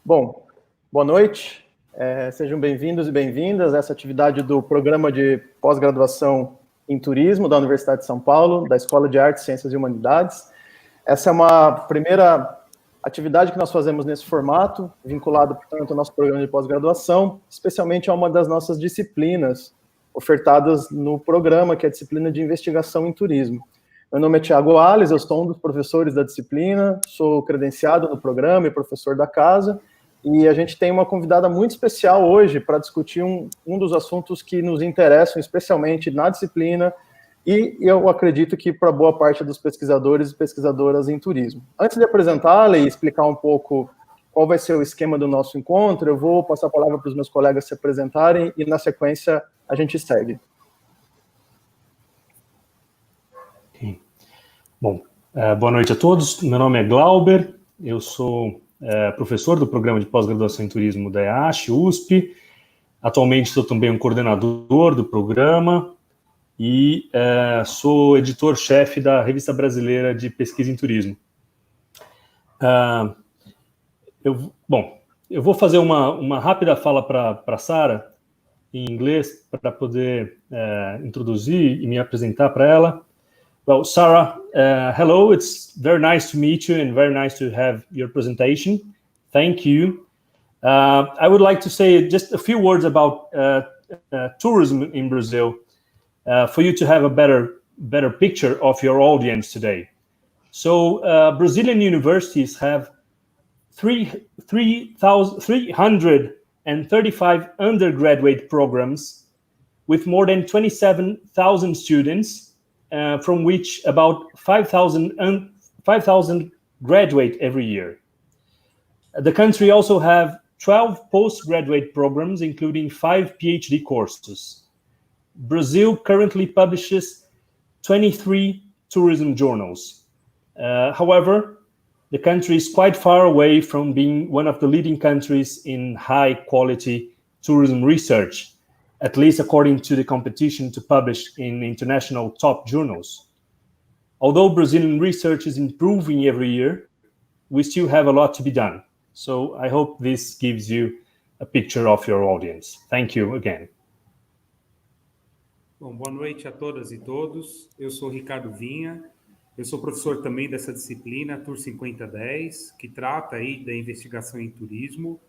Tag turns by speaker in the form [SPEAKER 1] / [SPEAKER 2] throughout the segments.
[SPEAKER 1] Bom, boa noite, sejam bem-vindos e bem-vindas a essa atividade do Programa de Pós-Graduação em Turismo da Universidade de São Paulo, da Escola de Artes, Ciências e Humanidades. Essa é uma primeira atividade que nós fazemos nesse formato, vinculado, portanto, ao nosso programa de pós-graduação, especialmente a uma das nossas disciplinas ofertadas no programa, que é a disciplina de Investigação em Turismo. Meu nome é Thiago Alves, eu sou um dos professores da disciplina, sou credenciado no programa e professor da casa, e a gente tem uma convidada muito especial hoje para discutir um dos assuntos que nos interessam, especialmente na disciplina, e eu acredito que para boa parte dos pesquisadores e pesquisadoras em turismo. Antes de apresentá-la e explicar um pouco qual vai ser o esquema do nosso encontro, eu vou passar a palavra para os meus colegas se apresentarem e, na sequência, a gente segue.
[SPEAKER 2] Bom, boa noite a todos. Meu nome é Glauber, eu sou professor do Programa de Pós-Graduação em Turismo da EACH-USP. Atualmente sou também um coordenador do programa e sou editor-chefe da Revista Brasileira de Pesquisa em Turismo. Eu vou fazer uma rápida fala para a Sara, em inglês, para poder introduzir e me apresentar para ela. Well, Sara, hello, it's very nice to meet you and very nice to have your presentation. Thank you. I would like to say just a few words about tourism in Brazil for you to have a better picture of your audience today. So Brazilian universities have 335 undergraduate programs with more than 27,000 students, from which about 5,000 graduate every year. The country also have 12 postgraduate programs, including 5 PhD courses. Brazil currently publishes 23 tourism journals. However, the country is quite far away from being one of the leading countries in high-quality tourism research, at least according to the competition to publish in international top journals. Although Brazilian research is improving every year, we still have a lot to be done. So I hope this gives you a picture of your audience. Thank you again.
[SPEAKER 3] Bom, boa noite a todas e todos. Eu sou Ricardo Vinha. Eu sou professor também dessa disciplina, Tour 5010, que trata aí da investigação em turismo.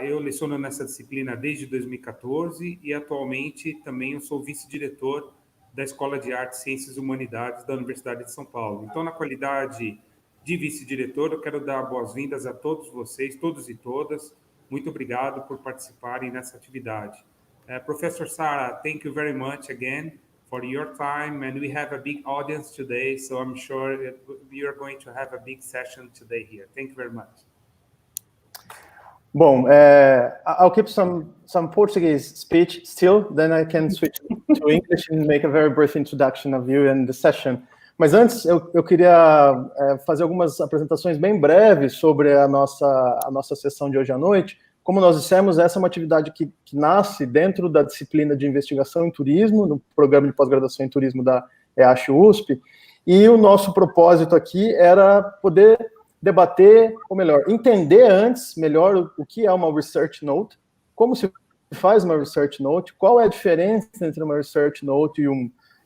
[SPEAKER 3] Eu leciono nessa disciplina desde 2014 e atualmente também eu sou vice-diretor da Escola de Artes, Ciências e Humanidades da Universidade de São Paulo. Então, na qualidade de vice-diretor, eu quero dar boas-vindas a todos vocês, todos e todas. Muito obrigado por participarem nessa atividade. Professor Sara, thank you very much again for your time, and we have a big audience today, so I'm sure we are going to have a big session today here. Thank you very much.
[SPEAKER 1] Bom, I'll keep some Portuguese speech still, then I can switch to English and make a very brief introduction of you and the session. Mas antes, eu queria fazer algumas apresentações bem breves sobre a nossa sessão de hoje à noite. Como nós dissemos, essa é uma atividade que nasce dentro da disciplina de Investigação em Turismo, no Programa de Pós-Graduação em Turismo da EACH-USP, e o nosso propósito aqui era poder debater, ou melhor, entender antes melhor o que é uma Research Note, como se faz uma Research Note, qual é a diferença entre uma Research Note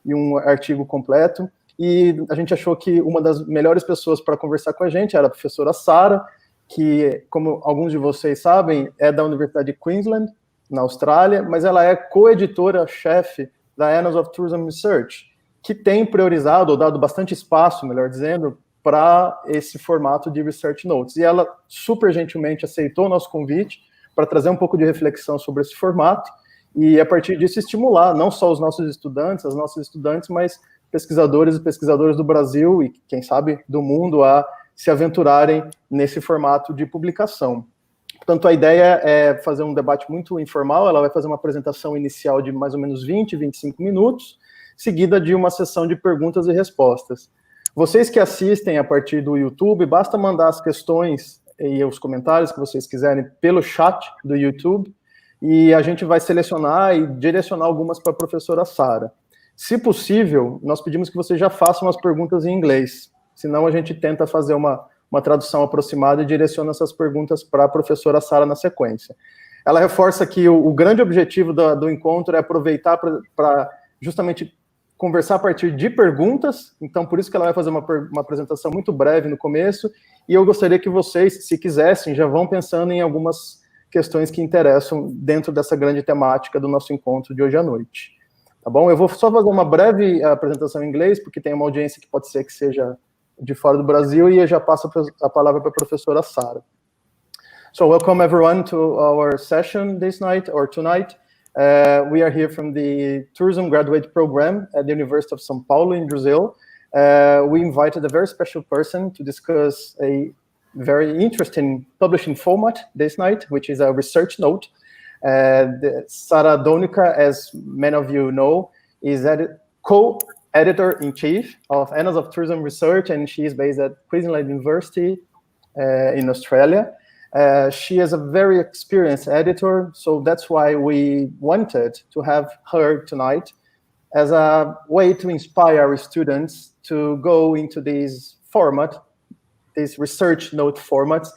[SPEAKER 1] e um artigo completo, e a gente achou que uma das melhores pessoas para conversar com a gente era a professora Sara, que, como alguns de vocês sabem, é da Universidade de Queensland, na Austrália, mas ela é co-editora-chefe da Annals of Tourism Research, que tem priorizado, ou dado bastante espaço, melhor dizendo, para esse formato de Research Notes. E ela super gentilmente aceitou o nosso convite para trazer um pouco de reflexão sobre esse formato e, a partir disso, estimular não só os nossos estudantes, as nossas estudantes, mas pesquisadores e pesquisadoras do Brasil e, quem sabe, do mundo a se aventurarem nesse formato de publicação. Portanto, a ideia é fazer um debate muito informal. Ela vai fazer uma apresentação inicial de mais ou menos 20, 25 minutos, seguida de uma sessão de perguntas e respostas. Vocês que assistem a partir do YouTube, basta mandar as questões e os comentários que vocês quiserem pelo chat do YouTube, e a gente vai selecionar e direcionar algumas para a professora Sara. Se possível, nós pedimos que vocês já façam as perguntas em inglês, senão a gente tenta fazer uma uma tradução aproximada e direciona essas perguntas para a professora Sara na sequência. Ela reforça que o grande objetivo do encontro é aproveitar para justamente conversar a partir de perguntas, então por isso que ela vai fazer uma apresentação muito breve no começo, e eu gostaria que vocês, se quisessem, já vão pensando em algumas questões que interessam dentro dessa grande temática do nosso encontro de hoje à noite. Tá bom? Eu vou só fazer uma breve apresentação em inglês, porque tem uma audiência que pode ser que seja de fora do Brasil, e eu já passo a palavra para a professora Sara. So, welcome everyone to our session this night, or tonight. We are here from the Tourism Graduate Program at the University of São Paulo in Brazil. We invited a very special person to discuss a very interesting publishing format this night, which is a research note. Sara Dolnicar, as many of you know, is co-editor-in-chief of Annals of Tourism Research, and she is based at Queensland University in Australia. She is a very experienced editor, so that's why we wanted to have her tonight as a way to inspire our students to go into this format, this research note formats,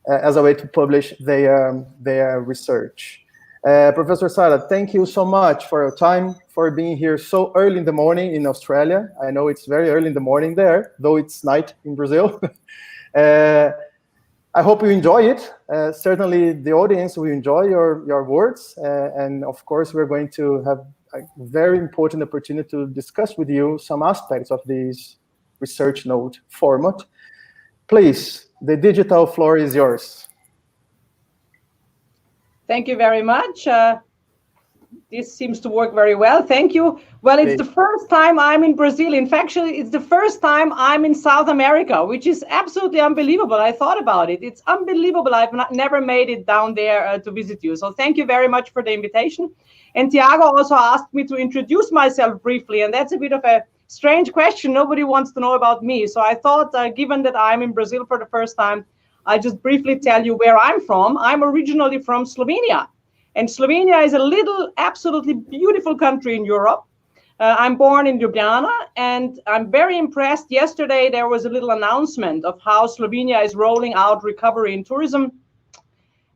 [SPEAKER 1] as a way to publish their research. Professor Sara, thank you so much for your time, for being here so early in the morning in Australia. I know it's very early in the morning there, though it's night in Brazil. I hope you enjoy it. Certainly the audience will enjoy your words. And of course, we're going to have a very important opportunity to discuss with you some aspects of this research note format. Please, the digital floor is yours.
[SPEAKER 4] Thank you very much. This seems to work very well. Thank you. Well, it's the first time I'm in Brazil. In fact, it's the first time I'm in South America, which is absolutely unbelievable. I thought about it. It's unbelievable. I've never made it down there to visit you. So thank you very much for the invitation. And Tiago also asked me to introduce myself briefly, and that's a bit of a strange question. Nobody wants to know about me. So I thought, given that I'm in Brazil for the first time, I'll just briefly tell you where I'm from. I'm originally from Slovenia. And Slovenia is a little, absolutely beautiful country in Europe. I'm born in Ljubljana, and I'm very impressed. Yesterday, there was a little announcement of how Slovenia is rolling out recovery in tourism.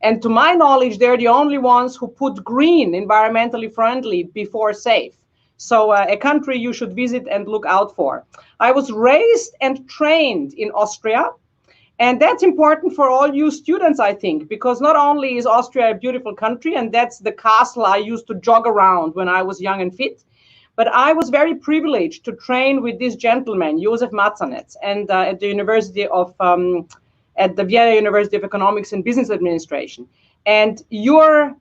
[SPEAKER 4] And to my knowledge, they're the only ones who put green, environmentally friendly, before safe. So a country you should visit and look out for. I was raised and trained in Austria. And that's important for all you students, I think, because not only is Austria a beautiful country, and that's the castle I used to jog around when I was young and fit, but I was very privileged to train with this gentleman, Josef Matzanetz, and at the University of, at the Vienna University of Economics and Business Administration. And your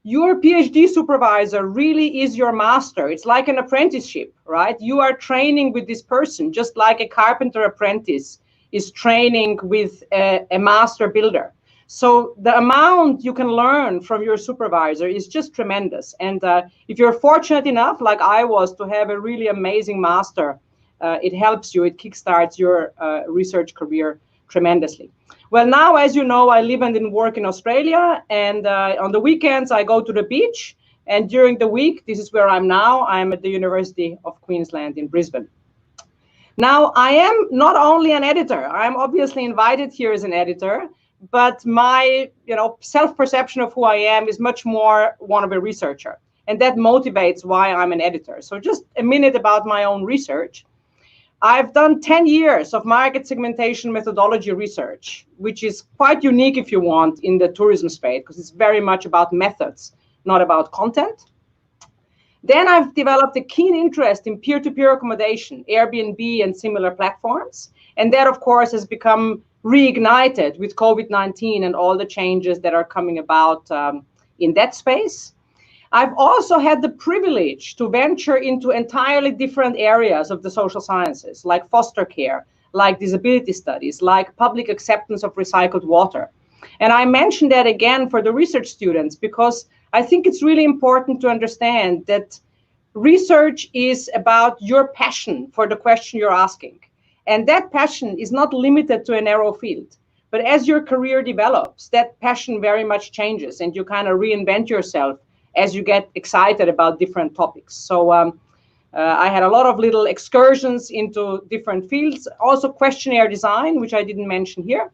[SPEAKER 4] PhD supervisor really is your master. It's like an apprenticeship, right? You are training with this person, just like a carpenter apprentice is training with a master builder. So the amount you can learn from your supervisor is just tremendous. And if you're fortunate enough, like I was, to have a really amazing master, it helps you, it kickstarts your research career tremendously. Well, now, as you know, I live and work in Australia, and on the weekends I go to the beach, and during the week, this is where I'm now, I'm at the University of Queensland in Brisbane. Now, I am not only an editor. I'm obviously invited here as an editor, but my self-perception of who I am is much more one of a researcher. And that motivates why I'm an editor. So just a minute about my own research. I've done 10 years of market segmentation methodology research, which is quite unique, if you want, in the tourism space, because it's very much about methods, not about content. Then I've developed a keen interest in peer-to-peer accommodation, Airbnb and similar platforms. And that, of course, has become reignited with COVID-19 and all the changes that are coming about in that space. I've also had the privilege to venture into entirely different areas of the social sciences, like foster care, like disability studies, like public acceptance of recycled water. And I mention that again for the research students, because I think it's really important to understand that research is about your passion for the question you're asking. And that passion is not limited to a narrow field. But as your career develops, that passion very much changes, and you kind of reinvent yourself as you get excited about different topics. So I had a lot of little excursions into different fields, also questionnaire design, which I didn't mention here.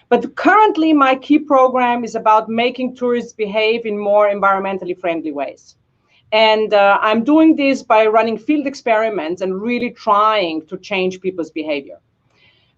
[SPEAKER 4] But currently, my key program is about making tourists behave in more environmentally friendly ways. And I'm doing this by running field experiments and really trying to change people's behavior.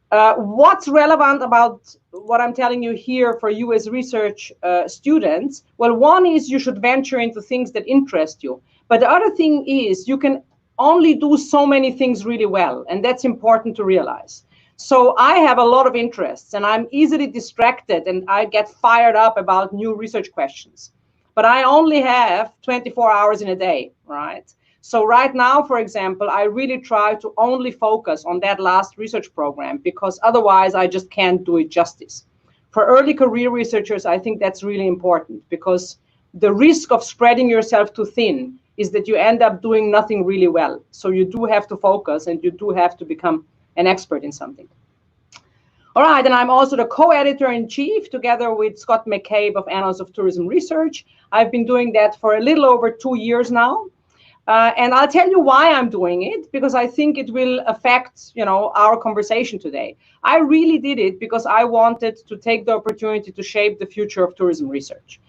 [SPEAKER 4] What's relevant about what I'm telling you here for you as research students? Well, one is you should venture into things that interest you. But the other thing is you can only do so many things really well, and that's important to realize. So I have a lot of interests, and I'm easily distracted, and I get fired up about new research questions. But I only have 24 hours in a day, right? So right now, for example, I really try to only focus on that last research program, because otherwise I just can't do it justice. For early career researchers, I think that's really important, because the risk of spreading yourself too thin is that you end up doing nothing really well. So you do have to focus, and you do have to become an expert in something. All right, and I'm also the co-editor-in-chief together with Scott McCabe of Annals of Tourism Research. I've been doing that for a little over 2 years now. And I'll tell you why I'm doing it, because I think it will affect, our conversation today. I really did it because I wanted to take the opportunity to shape the future of tourism research.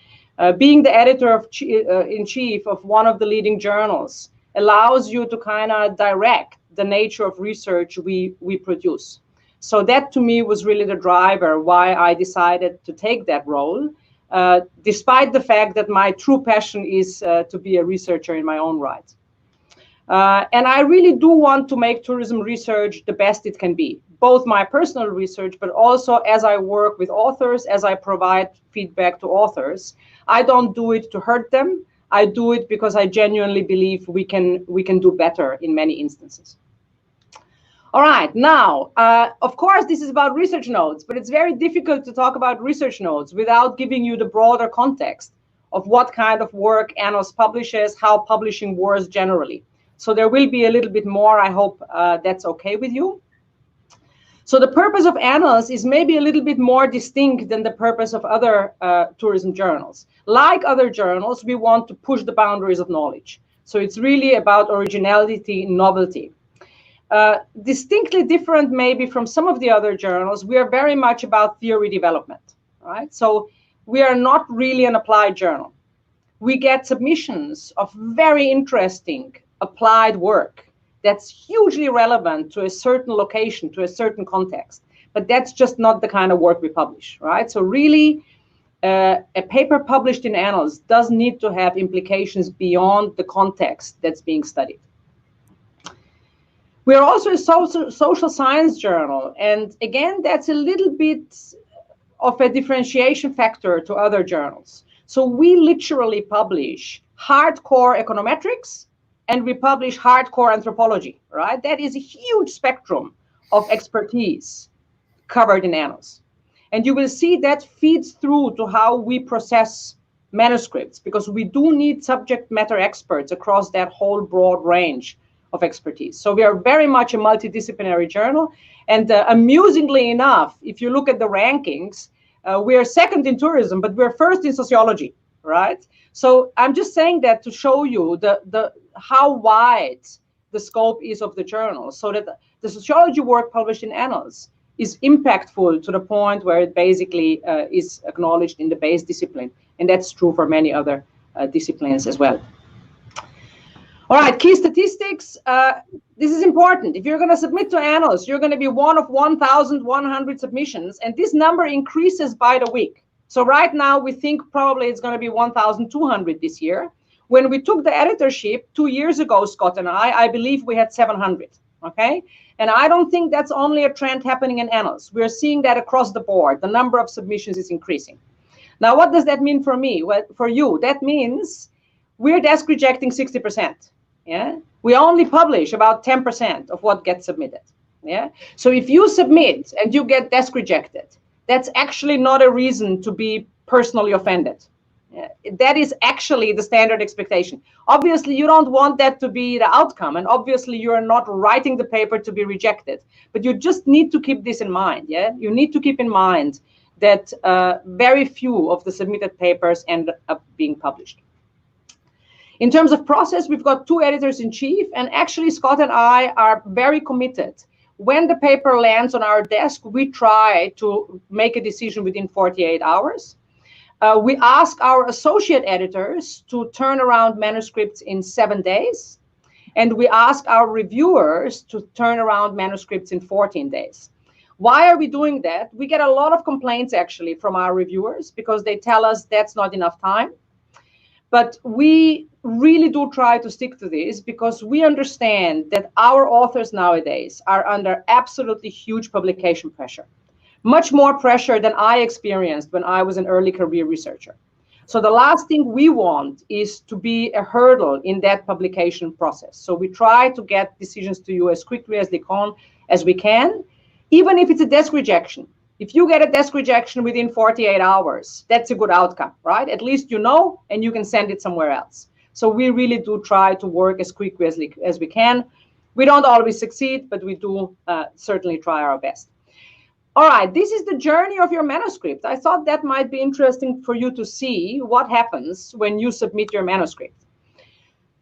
[SPEAKER 4] Being the editor-in-chief of one of the leading journals allows you to kind of direct the nature of research we produce. So that to me was really the driver why I decided to take that role, despite the fact that my true passion is to be a researcher in my own right. And I really do want to make tourism research the best it can be, both my personal research, but also as I work with authors, as I provide feedback to authors. I don't do it to hurt them. I do it because I genuinely believe we can do better in many instances. All right, now, of course, this is about research notes, but it's very difficult to talk about research notes without giving you the broader context of what kind of work Annals publishes, how publishing works generally. So there will be a little bit more. I hope that's okay with you. So the purpose of Annals is maybe a little bit more distinct than the purpose of other tourism journals. Like other journals, we want to push the boundaries of knowledge. So it's really about originality, novelty. Distinctly different maybe from some of the other journals, we are very much about theory development, right? So we are not really an applied journal. We get submissions of very interesting applied work that's hugely relevant to a certain location, to a certain context, but that's just not the kind of work we publish, right? So really, a paper published in Annals does need to have implications beyond the context that's being studied. We are also a social science journal, and again, that's a little bit of a differentiation factor to other journals. So we literally publish hardcore econometrics, and we publish hardcore anthropology, right? That is a huge spectrum of expertise covered in Annals. And you will see that feeds through to how we process manuscripts, because we do need subject matter experts across that whole broad range of expertise. So we are very much a multidisciplinary journal. And amusingly enough, if you look at the rankings, we are second in tourism, but we're first in sociology, right? So I'm just saying that to show you how wide the scope is of the journal, so that the sociology work published in Annals is impactful to the point where it basically is acknowledged in the base discipline. And that's true for many other disciplines as well. All right, key statistics. This is important. If you're going to submit to Annals, you're going to be one of 1,100 submissions, and this number increases by the week. So right now, we think probably it's going to be 1,200 this year. When we took the editorship 2 years ago, Scott and I believe we had 700, okay? And I don't think that's only a trend happening in Annals. We're seeing that across the board. The number of submissions is increasing. Now, what does that mean for me? Well, for you, that means we're desk rejecting 60%. Yeah, we only publish about 10% of what gets submitted. Yeah, so if you submit and you get desk rejected, that's actually not a reason to be personally offended. Yeah, that is actually the standard expectation. Obviously, you don't want that to be the outcome, and obviously, you are not writing the paper to be rejected. But you just need to keep this in mind. Yeah, you need to keep in mind that very few of the submitted papers end up being published. In terms of process, we've got 2 editors-in-chief, and actually Scott and I are very committed. When the paper lands on our desk, we try to make a decision within 48 hours. We ask our associate editors to turn around manuscripts in 7 days, and we ask our reviewers to turn around manuscripts in 14 days. Why are we doing that? We get a lot of complaints actually from our reviewers because they tell us that's not enough time. But we really do try to stick to this because we understand that our authors nowadays are under absolutely huge publication pressure, much more pressure than I experienced when I was an early career researcher. So the last thing we want is to be a hurdle in that publication process. So we try to get decisions to you as quickly as we can, even if it's a desk rejection. If you get a desk rejection within 48 hours, that's a good outcome, right? At least you know, and you can send it somewhere else. So we really do try to work as quickly as we can. We don't always succeed, but we do certainly try our best. All right, this is the journey of your manuscript. I thought that might be interesting for you to see what happens when you submit your manuscript.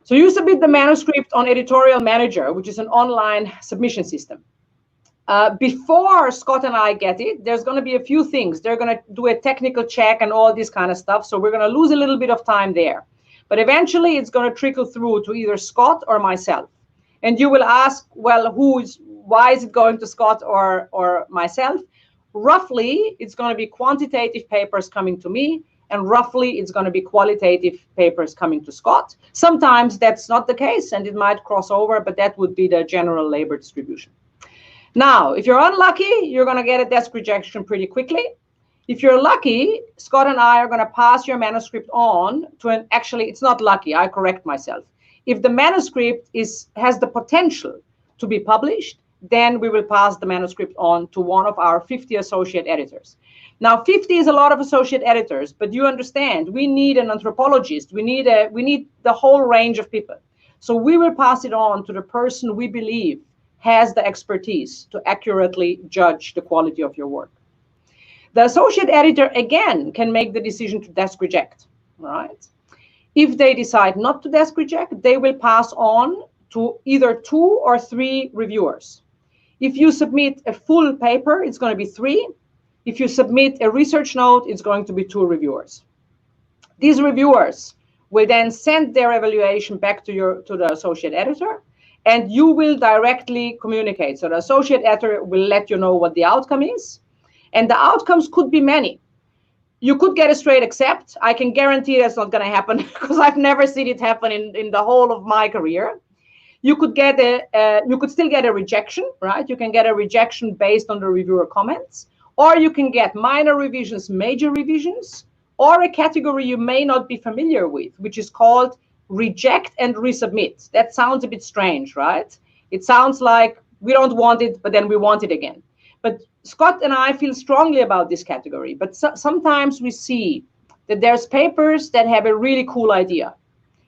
[SPEAKER 4] So you submit the manuscript on Editorial Manager, which is an online submission system. Before Scott and I get it, there's going to be a few things. They're going to do a technical check and all this kind of stuff. So we're going to lose a little bit of time there. But eventually it's going to trickle through to either Scott or myself. And you will ask, well, why is it going to Scott or myself? Roughly, it's going to be quantitative papers coming to me, and roughly it's going to be qualitative papers coming to Scott. Sometimes that's not the case, and it might cross over, but that would be the general labor distribution. Now, if you're unlucky, you're going to get a desk rejection pretty quickly. If you're lucky, Scott and I are going to pass your manuscript on to an, actually, it's not lucky, I correct myself. If the manuscript has the potential to be published, then we will pass the manuscript on to one of our 50 associate editors. Now, 50 is a lot of associate editors, but you understand, we need an anthropologist, we need the whole range of people. So we will pass it on to the person we believe has the expertise to accurately judge the quality of your work. The associate editor, again, can make the decision to desk reject, right? If they decide not to desk reject, they will pass on to either 2 or 3 reviewers. If you submit a full paper, it's going to be 3. If you submit a research note, it's going to be 2 reviewers. These reviewers will then send their evaluation back to the associate editor, and you will directly communicate. So the associate editor will let you know what the outcome is. And the outcomes could be many. You could get a straight accept. I can guarantee that's not going to happen because I've never seen it happen in the whole of my career. You could get you could still get a rejection, right? You can get a rejection based on the reviewer comments, or you can get minor revisions, major revisions, or a category you may not be familiar with, which is called reject and resubmit. That sounds a bit strange, right? It sounds like we don't want it, but then we want it again. But Scott and I feel strongly about this category, but sometimes we see that there's papers that have a really cool idea,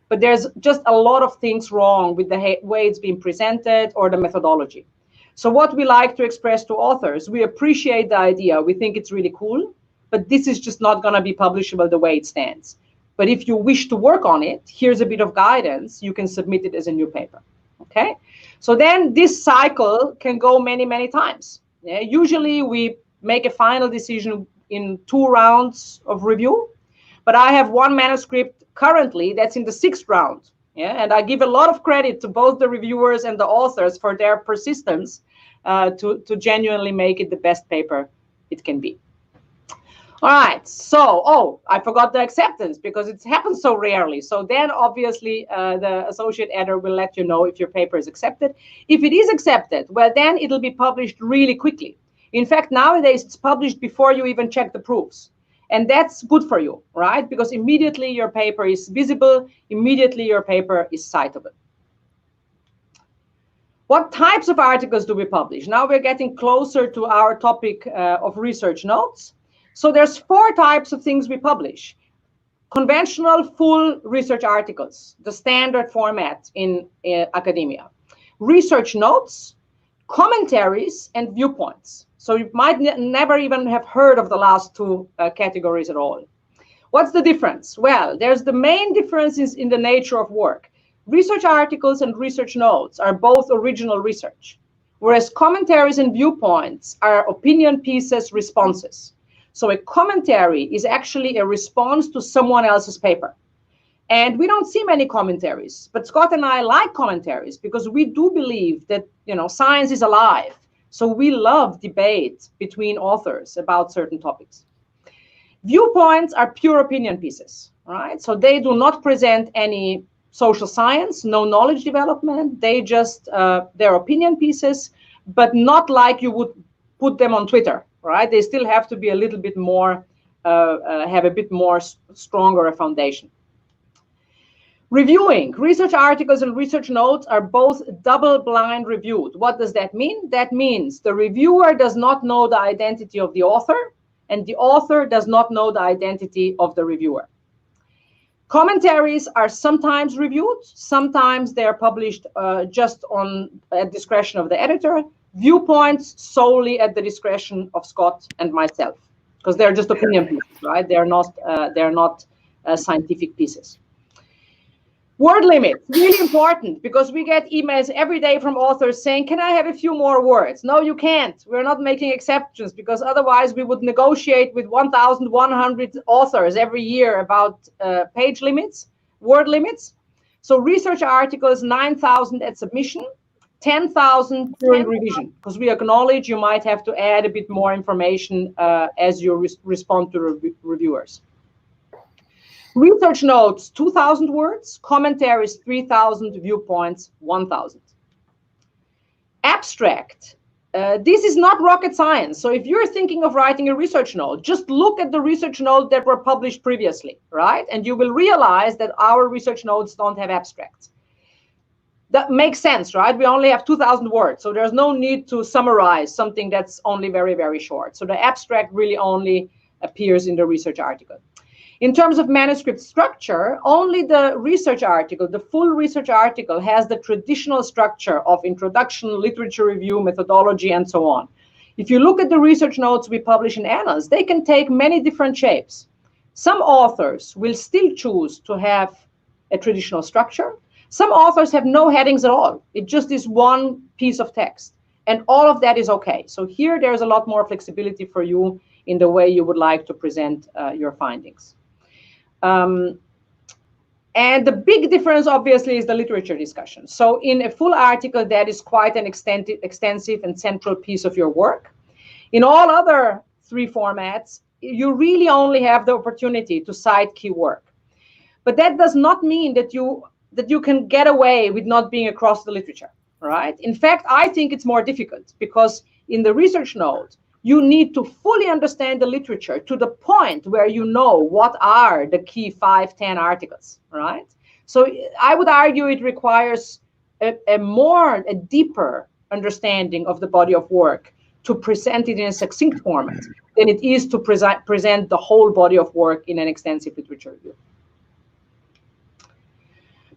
[SPEAKER 4] but there's just a lot of things wrong with the way it's being presented or the methodology. So what we like to express to authors, we appreciate the idea, we think it's really cool, but this is just not going to be publishable the way it stands. But if you wish to work on it, here's a bit of guidance. You can submit it as a new paper, okay? So then this cycle can go many, many times. Yeah? Usually we make a final decision in 2 rounds of review, but I have one manuscript currently that's in the 6th round. Yeah? And I give a lot of credit to both the reviewers and the authors for their persistence to genuinely make it the best paper it can be. All right, so, I forgot the acceptance because it happens so rarely. So then obviously the associate editor will let you know if your paper is accepted. If it is accepted, well, then it'll be published really quickly. In fact, nowadays it's published before you even check the proofs. And that's good for you, right? Because immediately your paper is visible, immediately your paper is citable. What types of articles do we publish? Now we're getting closer to our topic of research notes. So there's 4 types of things we publish. Conventional full research articles, the standard format in academia. Research notes, commentaries, and viewpoints. So you might never even have heard of the last 2 categories at all. What's the difference? Well, there's the main differences in the nature of work. Research articles and research notes are both original research, whereas commentaries and viewpoints are opinion pieces, responses. So a commentary is actually a response to someone else's paper. And we don't see many commentaries, but Scott and I like commentaries because we do believe that, you know, science is alive. So we love debate between authors about certain topics. Viewpoints are pure opinion pieces, right? So they do not present any social science, no knowledge development. They just, they're opinion pieces, but not like you would put them on Twitter, right? They still have to be a little bit more, have a bit more stronger a foundation. Reviewing. Research articles and research notes are both double-blind reviewed. What does that mean? That means the reviewer does not know the identity of the author, and the author does not know the identity of the reviewer. Commentaries are sometimes reviewed, sometimes they are published just at discretion of the editor. Viewpoints solely at the discretion of Scott and myself, because they're just opinion pieces, right? They're not scientific pieces. Word limit, really important, because we get emails every day from authors saying, can I have a few more words? No, you can't. We're not making exceptions, because otherwise we would negotiate with 1,100 authors every year about page limits, word limits. So research articles, 9,000 at submission, 10,000 during revision, because we acknowledge you might have to add a bit more information as you respond to reviewers. Research notes, 2,000 words, commentaries, 3,000, viewpoints, 1,000. Abstract. This is not rocket science. So if you're thinking of writing a research note, just look at the research notes that were published previously, right? And you will realize that our research notes don't have abstracts. That makes sense, right? We only have 2,000 words, so there's no need to summarize something that's only very, very short. So the abstract really only appears in the research article. In terms of manuscript structure, only the research article, the full research article, has the traditional structure of introduction, literature review, methodology, and so on. If you look at the research notes we publish in Annals, they can take many different shapes. Some authors will still choose to have a traditional structure. Some authors have no headings at all. It just is one piece of text. And all of that is okay. So here there's a lot more flexibility for you in the way you would like to present your findings. And the big difference, obviously, is the literature discussion. So in a full article, that is quite an extensive and central piece of your work. In all other three formats, you really only have the opportunity to cite key work. But that does not mean that you can get away with not being across the literature, right? In fact, I think it's more difficult because in the research note, you need to fully understand the literature to the point where you know what are the key 5-10 articles, right? So I would argue it requires a deeper understanding of the body of work to present it in a succinct format than it is to present the whole body of work in an extensive literature review.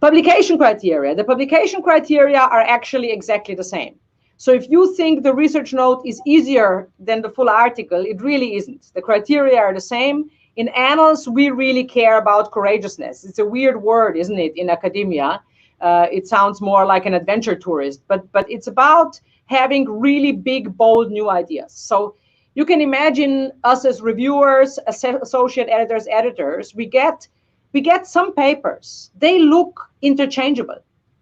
[SPEAKER 4] Publication criteria. The publication criteria are actually exactly the same. So if you think the research note is easier than the full article, it really isn't. The criteria are the same. In Annals, we really care about courageousness. It's a weird word, isn't it, in academia? It sounds more like an adventure tourist, but it's about having really big, bold new ideas. So you can imagine us as reviewers, associate editors, editors, we get some papers. They look interchangeable.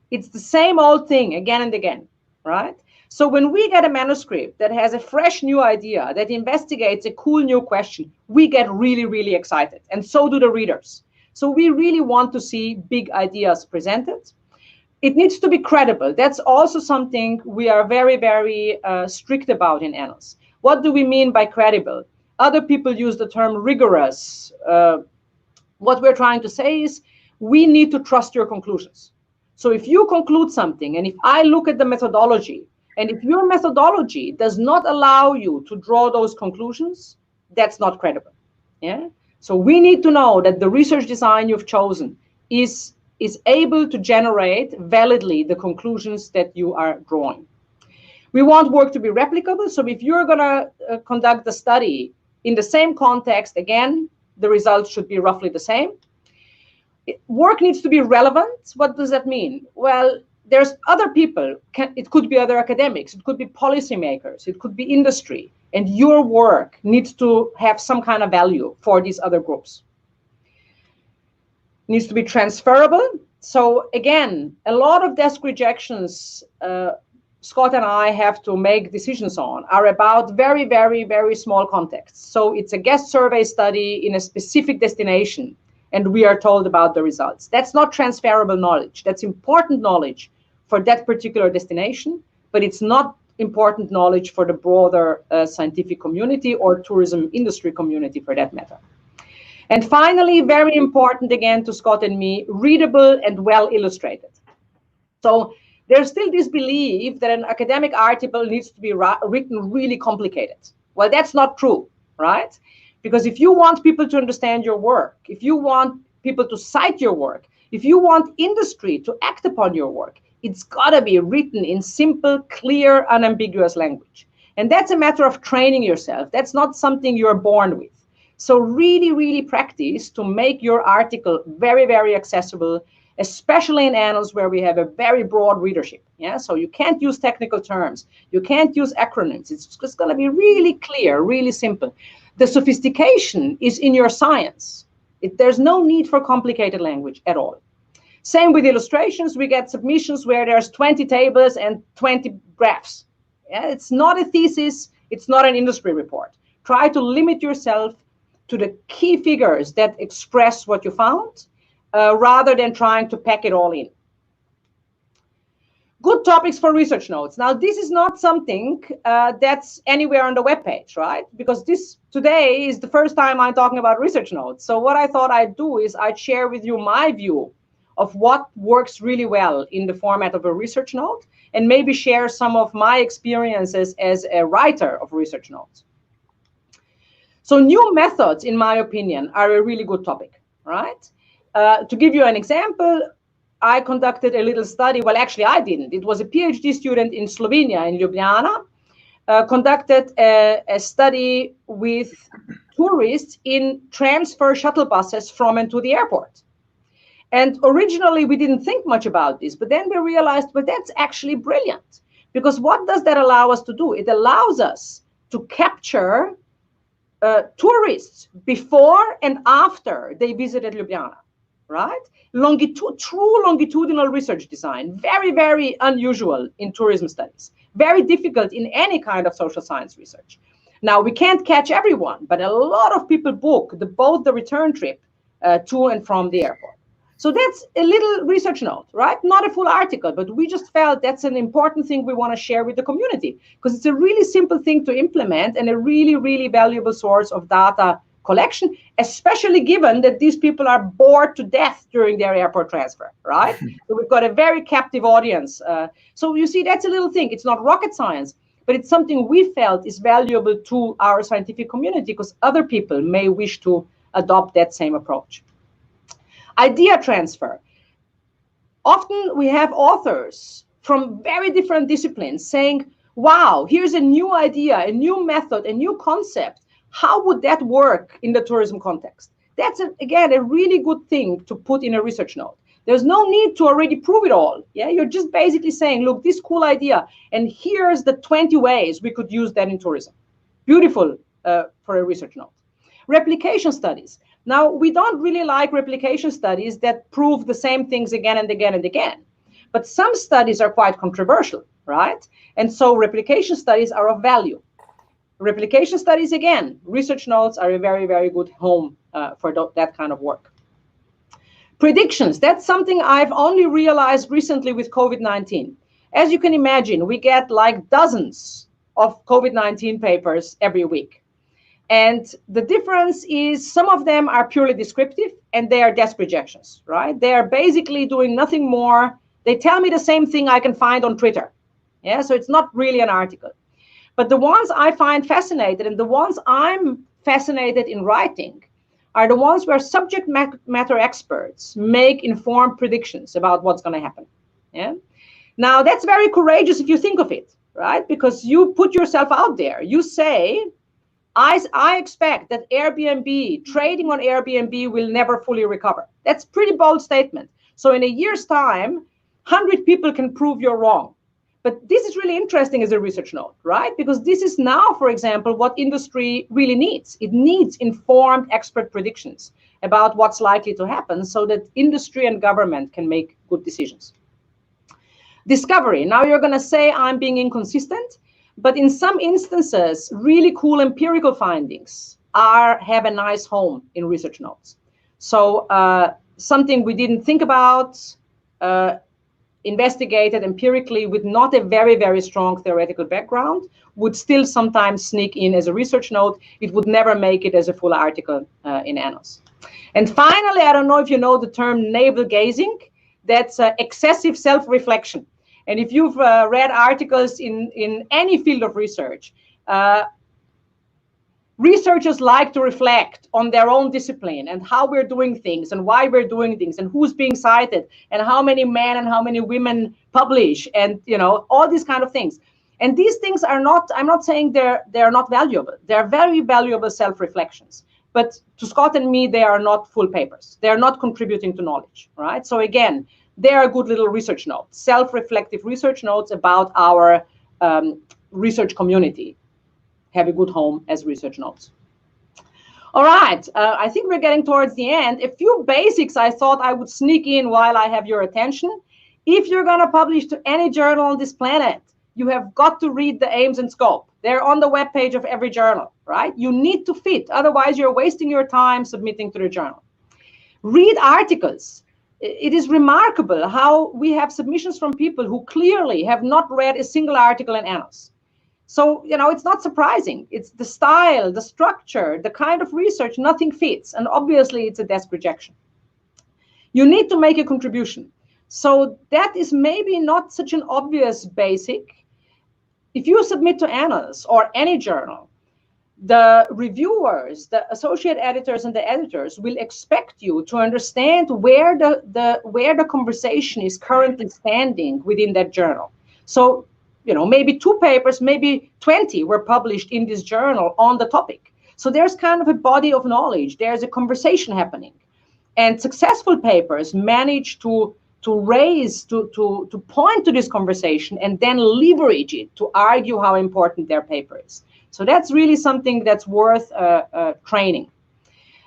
[SPEAKER 4] It's the same old thing again and again, right? So when we get a manuscript that has a fresh new idea, that investigates a cool new question, we get really, really excited. And so do the readers. So we really want to see big ideas presented. It needs to be credible. That's also something we are very, very strict about in Annals. What do we mean by credible? Other people use the term rigorous. What we're trying to say is we need to trust your conclusions. So if you conclude something, and if I look at the methodology, and if your methodology does not allow you to draw those conclusions, that's not credible. Yeah. So we need to know that the research design you've chosen is able to generate validly the conclusions that you are drawing. We want work to be replicable. So if you're going to conduct the study in the same context again, the results should be roughly the same. Work needs to be relevant. What does that mean? Well, there's other people. It could be other academics. It could be policymakers. It could be industry. And your work needs to have some kind of value for these other groups. Needs to be transferable. So again, a lot of desk rejections Scott and I have to make decisions on are about very, very, very small contexts. So it's a guest survey study in a specific destination, and we are told about the results. That's not transferable knowledge. That's important knowledge for that particular destination, but it's not important knowledge for the broader scientific community or tourism industry community for that matter. And finally, very important again to Scott and me, readable and well illustrated. So there's still this belief that an academic article needs to be written really complicated. Well, that's not true, right? Because if you want people to understand your work, if you want people to cite your work, if you want industry to act upon your work, it's got to be written in simple, clear, unambiguous language. And that's a matter of training yourself. That's not something you're born with. So really, really practice to make your article very, very accessible, especially in Annals where we have a very broad readership. Yeah, so you can't use technical terms. You can't use acronyms. It's just going to be really clear, really simple. The sophistication is in your science. There's no need for complicated language at all. Same with illustrations. We get submissions where there's 20 tables and 20 graphs. Yeah, it's not a thesis. It's not an industry report. Try to limit yourself to the key figures that express what you found, rather than trying to pack it all in. Good topics for research notes. Now, this is not something that's anywhere on the webpage, right? Because this today is the first time I'm talking about research notes. So what I thought I'd do is I'd share with you my view of what works really well in the format of a research note, and maybe share some of my experiences as a writer of research notes. So new methods, in my opinion, are a really good topic, right? To give you an example, I conducted a little study. Well, actually, I didn't. It was a PhD student in Slovenia, in Ljubljana, conducted a study with tourists in transfer shuttle buses from and to the airport. And originally, we didn't think much about this, but then we realized, well, that's actually brilliant. Because what does that allow us to do? It allows us to capture tourists before and after they visited Ljubljana, right? True longitudinal research design, very, very unusual in tourism studies, very difficult in any kind of social science research. Now, we can't catch everyone, but a lot of people book both the return trip to and from the airport. So that's a little research note, right? Not a full article, but we just felt that's an important thing we want to share with the community, because it's a really simple thing to implement and a really, really valuable source of data collection, especially given that these people are bored to death during their airport transfer, right? So we've got a very captive audience. So you see, that's a little thing. It's not rocket science, but it's something we felt is valuable to our scientific community because other people may wish to adopt that same approach. Idea transfer. Often we have authors from very different disciplines saying, wow, here's a new idea, a new method, a new concept. How would that work in the tourism context? That's, again, a really good thing to put in a research note. There's no need to already prove it all. Yeah, you're just basically saying, look, this cool idea, and here's the 20 ways we could use that in tourism. Beautiful for a research note. Replication studies. Now, we don't really like replication studies that prove the same things again and again and again. But some studies are quite controversial, right? And so replication studies are of value. Replication studies, again, research notes are a very, very good home for that kind of work. Predictions, that's something I've only realized recently with COVID-19. As you can imagine, we get like dozens of COVID-19 papers every week. And the difference is some of them are purely descriptive and they are desk rejections, right? They are basically doing nothing more. They tell me the same thing I can find on Twitter. Yeah, so it's not really an article. But the ones I find fascinating and the ones I'm fascinated in writing are the ones where subject matter experts make informed predictions about what's going to happen. Yeah. Now, that's very courageous if you think of it, right? Because you put yourself out there. You say, I expect that Airbnb, trading on Airbnb will never fully recover. That's a pretty bold statement. So in a year's time, 100 people can prove you're wrong. But this is really interesting as a research note, right? Because this is now, for example, what industry really needs. It needs informed expert predictions about what's likely to happen so that industry and government can make good decisions. Discovery. Now you're going to say I'm being inconsistent, but in some instances, really cool empirical findings have a nice home in research notes. So something we didn't think about, investigated empirically with not a very, very strong theoretical background would still sometimes sneak in as a research note. It would never make it as a full article in Annals. And finally, I don't know if you know the term navel gazing. That's excessive self-reflection. And if you've read articles in any field of research, researchers like to reflect on their own discipline and how we're doing things and why we're doing things and who's being cited and how many men and how many women publish and, you know, all these kind of things. And these things are not, I'm not saying they're not valuable. They're very valuable self-reflections. But to Scott and me, they are not full papers. They're not contributing to knowledge, right? So again, they are good little research notes, self-reflective research notes about our research community. Have a good home as research notes. All right, I think we're getting towards the end. A few basics I thought I would sneak in while I have your attention. If you're going to publish to any journal on this planet, you have got to read the aims and scope. They're on the webpage of every journal, right? You need to fit, otherwise you're wasting your time submitting to the journal. Read articles. It is remarkable how we have submissions from people who clearly have not read a single article in Annals. So, you know, it's not surprising. It's the style, the structure, the kind of research, nothing fits. And obviously, it's a desk rejection. You need to make a contribution. So that is maybe not such an obvious basic. If you submit to Annals or any journal, the reviewers, the associate editors, and the editors will expect you to understand where the conversation is currently standing within that journal. So, you know, maybe 2 papers, maybe 20 were published in this journal on the topic. So there's kind of a body of knowledge. There's a conversation happening. And successful papers manage to raise, to point to this conversation and then leverage it to argue how important their paper is. So that's really something that's worth training.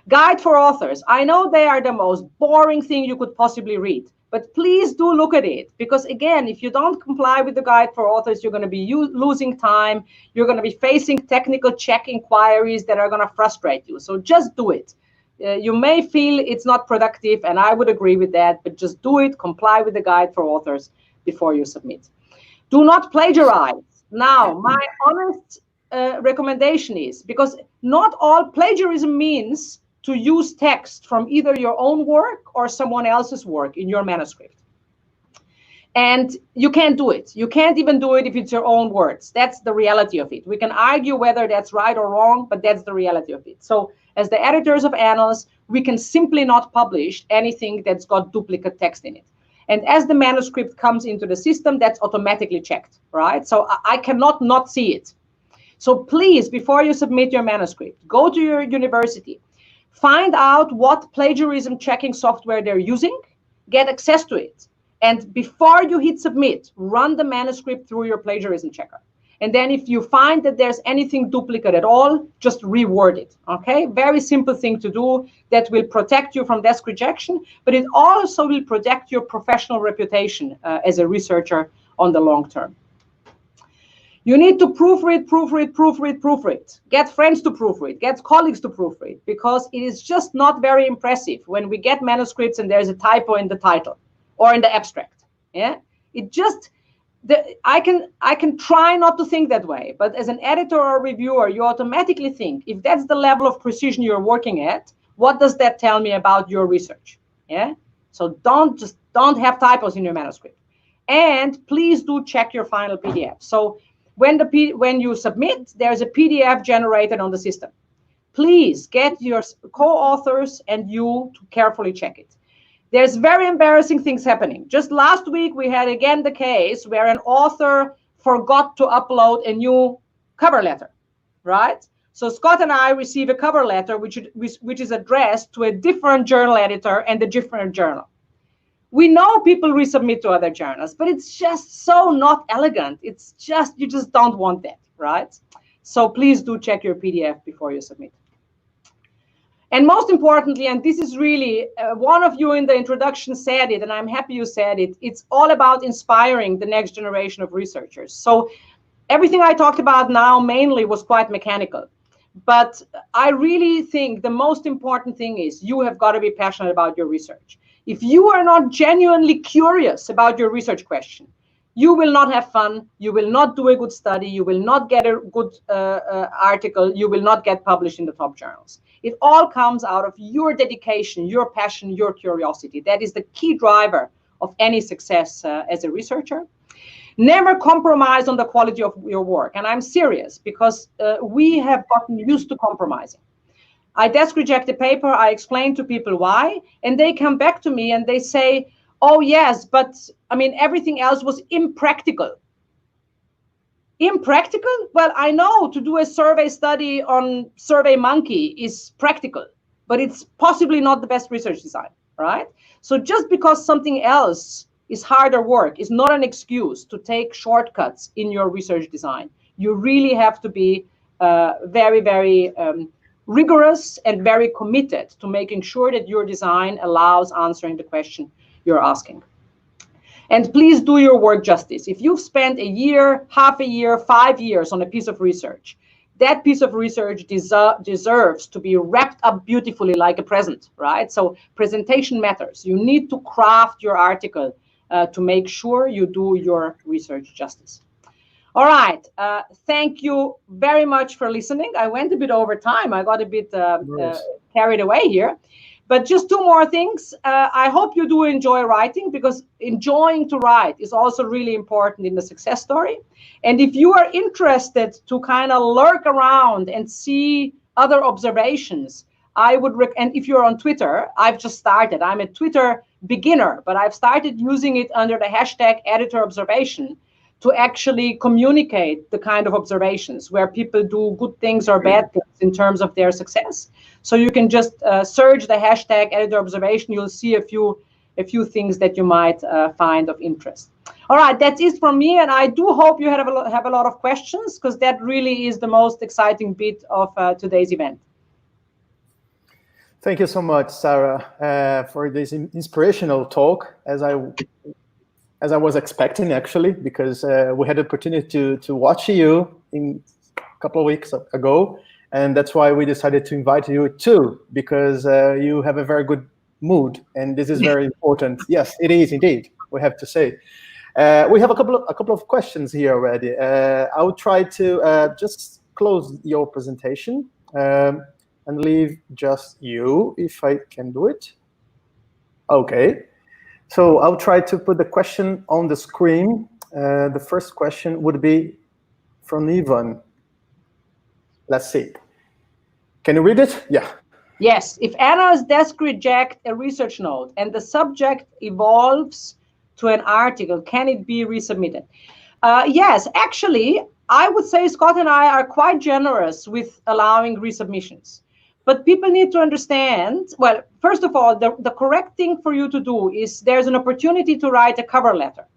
[SPEAKER 4] Guide for authors. I know they are the most boring thing you could possibly read. But please do look at it, because again, if you don't comply with the guide for authors, you're going to be losing time. You're going to be facing technical check inquiries that are going to frustrate you. So just do it. You may feel it's not productive, and I would agree with that, but just do it. Comply with the guide for authors before you submit. Do not plagiarize. Now, my honest recommendation is, because not all plagiarism means to use text from either your own work or someone else's work in your manuscript. And you can't do it. You can't even do it if it's your own words. That's the reality of it. We can argue whether that's right or wrong, but that's the reality of it. So as the editors of Annals, we can simply not publish anything that's got duplicate text in it. And as the manuscript comes into the system, that's automatically checked, right? So I cannot not see it. So please, before you submit your manuscript, go to your university, find out what plagiarism checking software they're using, get access to it. And before you hit submit, run the manuscript through your plagiarism checker. And then if you find that there's anything duplicate at all, just reword it, okay? Very simple thing to do that will protect you from desk rejection, but it also will protect your professional reputation as a researcher on the long term. You need to proofread, proofread, proofread, proofread. Get friends to proofread, get colleagues to proofread, because it is just not very impressive when we get manuscripts and there's a typo in the title or in the abstract. Yeah, it just, I can try not to think that way, but as an editor or reviewer, you automatically think, if that's the level of precision you're working at, what does that tell me about your research? Yeah, so don't have typos in your manuscript, and please do check your final PDF. So when you submit, there's a PDF generated on the system. Please get your co-authors and you to carefully check it. There's very embarrassing things happening. Just last week, we had again the case where an author forgot to upload a new cover letter, right? So Scott and I receive a cover letter which is addressed to a different journal editor and a different journal. We know people resubmit to other journals, but it's just so not elegant. It's just, you just don't want that, right? So please do check your PDF before you submit. And most importantly, and this is really, one of you in the introduction said it, and I'm happy you said it, it's all about inspiring the next generation of researchers. So everything I talked about now mainly was quite mechanical. But I really think the most important thing is you have got to be passionate about your research. If you are not genuinely curious about your research question, you will not have fun, you will not do a good study, you will not get a good article, you will not get published in the top journals. It all comes out of your dedication, your passion, your curiosity. That is the key driver of any success as a researcher. Never compromise on the quality of your work. And I'm serious, because we have gotten used to compromising. I desk reject a paper, I explain to people why, and they come back to me and they say, oh yes, but I mean, everything else was impractical. Impractical? Well, I know to do a survey study on SurveyMonkey is practical, but it's possibly not the best research design, right? So just because something else is harder work is not an excuse to take shortcuts in your research design. You really have to be very, very rigorous and very committed to making sure that your design allows answering the question you're asking. And please do your work justice. If you've spent a year, half a year, 5 years on a piece of research, that piece of research deserves to be wrapped up beautifully like a present, right? So presentation matters. You need to craft your article to make sure you do your research justice. All right. Thank you very much for listening. I went a bit over time. I got a bit carried away here. But just two more things. I hope you do enjoy writing, because enjoying to write is also really important in the success story. And if you are interested to kind of lurk around and see other observations, I would, and if you're on Twitter, I've just started. I'm a Twitter beginner, but I've started using it under the hashtag editor observation to actually communicate the kind of observations where people do good things or bad things in terms of their success. So you can just search the hashtag editor observation. You'll see a few things that you might find of interest. All right, that's it from me, and I do hope you have a lot of questions, because that really is the most exciting bit of today's event.
[SPEAKER 1] Thank you so much, Sara, for this inspirational talk, as I was expecting, actually, because we had the opportunity to watch you in a couple of weeks ago, and that's why we decided to invite you too, because you have a very good mood, and this is very important. Yes, it is indeed, we have to say. We have a couple of questions here already. I'll try to just close your presentation and leave just you, if I can do it. Okay. So I'll try to put the question on the screen. The first question would be from Ivan. Let's see. Can you read it? Yeah.
[SPEAKER 4] Yes. If Annals desk reject a research note and the subject evolves to an article, can it be resubmitted? Yes, actually, I would say Scott and I are quite generous with allowing resubmissions. But people need to understand, well, first of all, the correct thing for you to do is there's an opportunity to write a cover letter.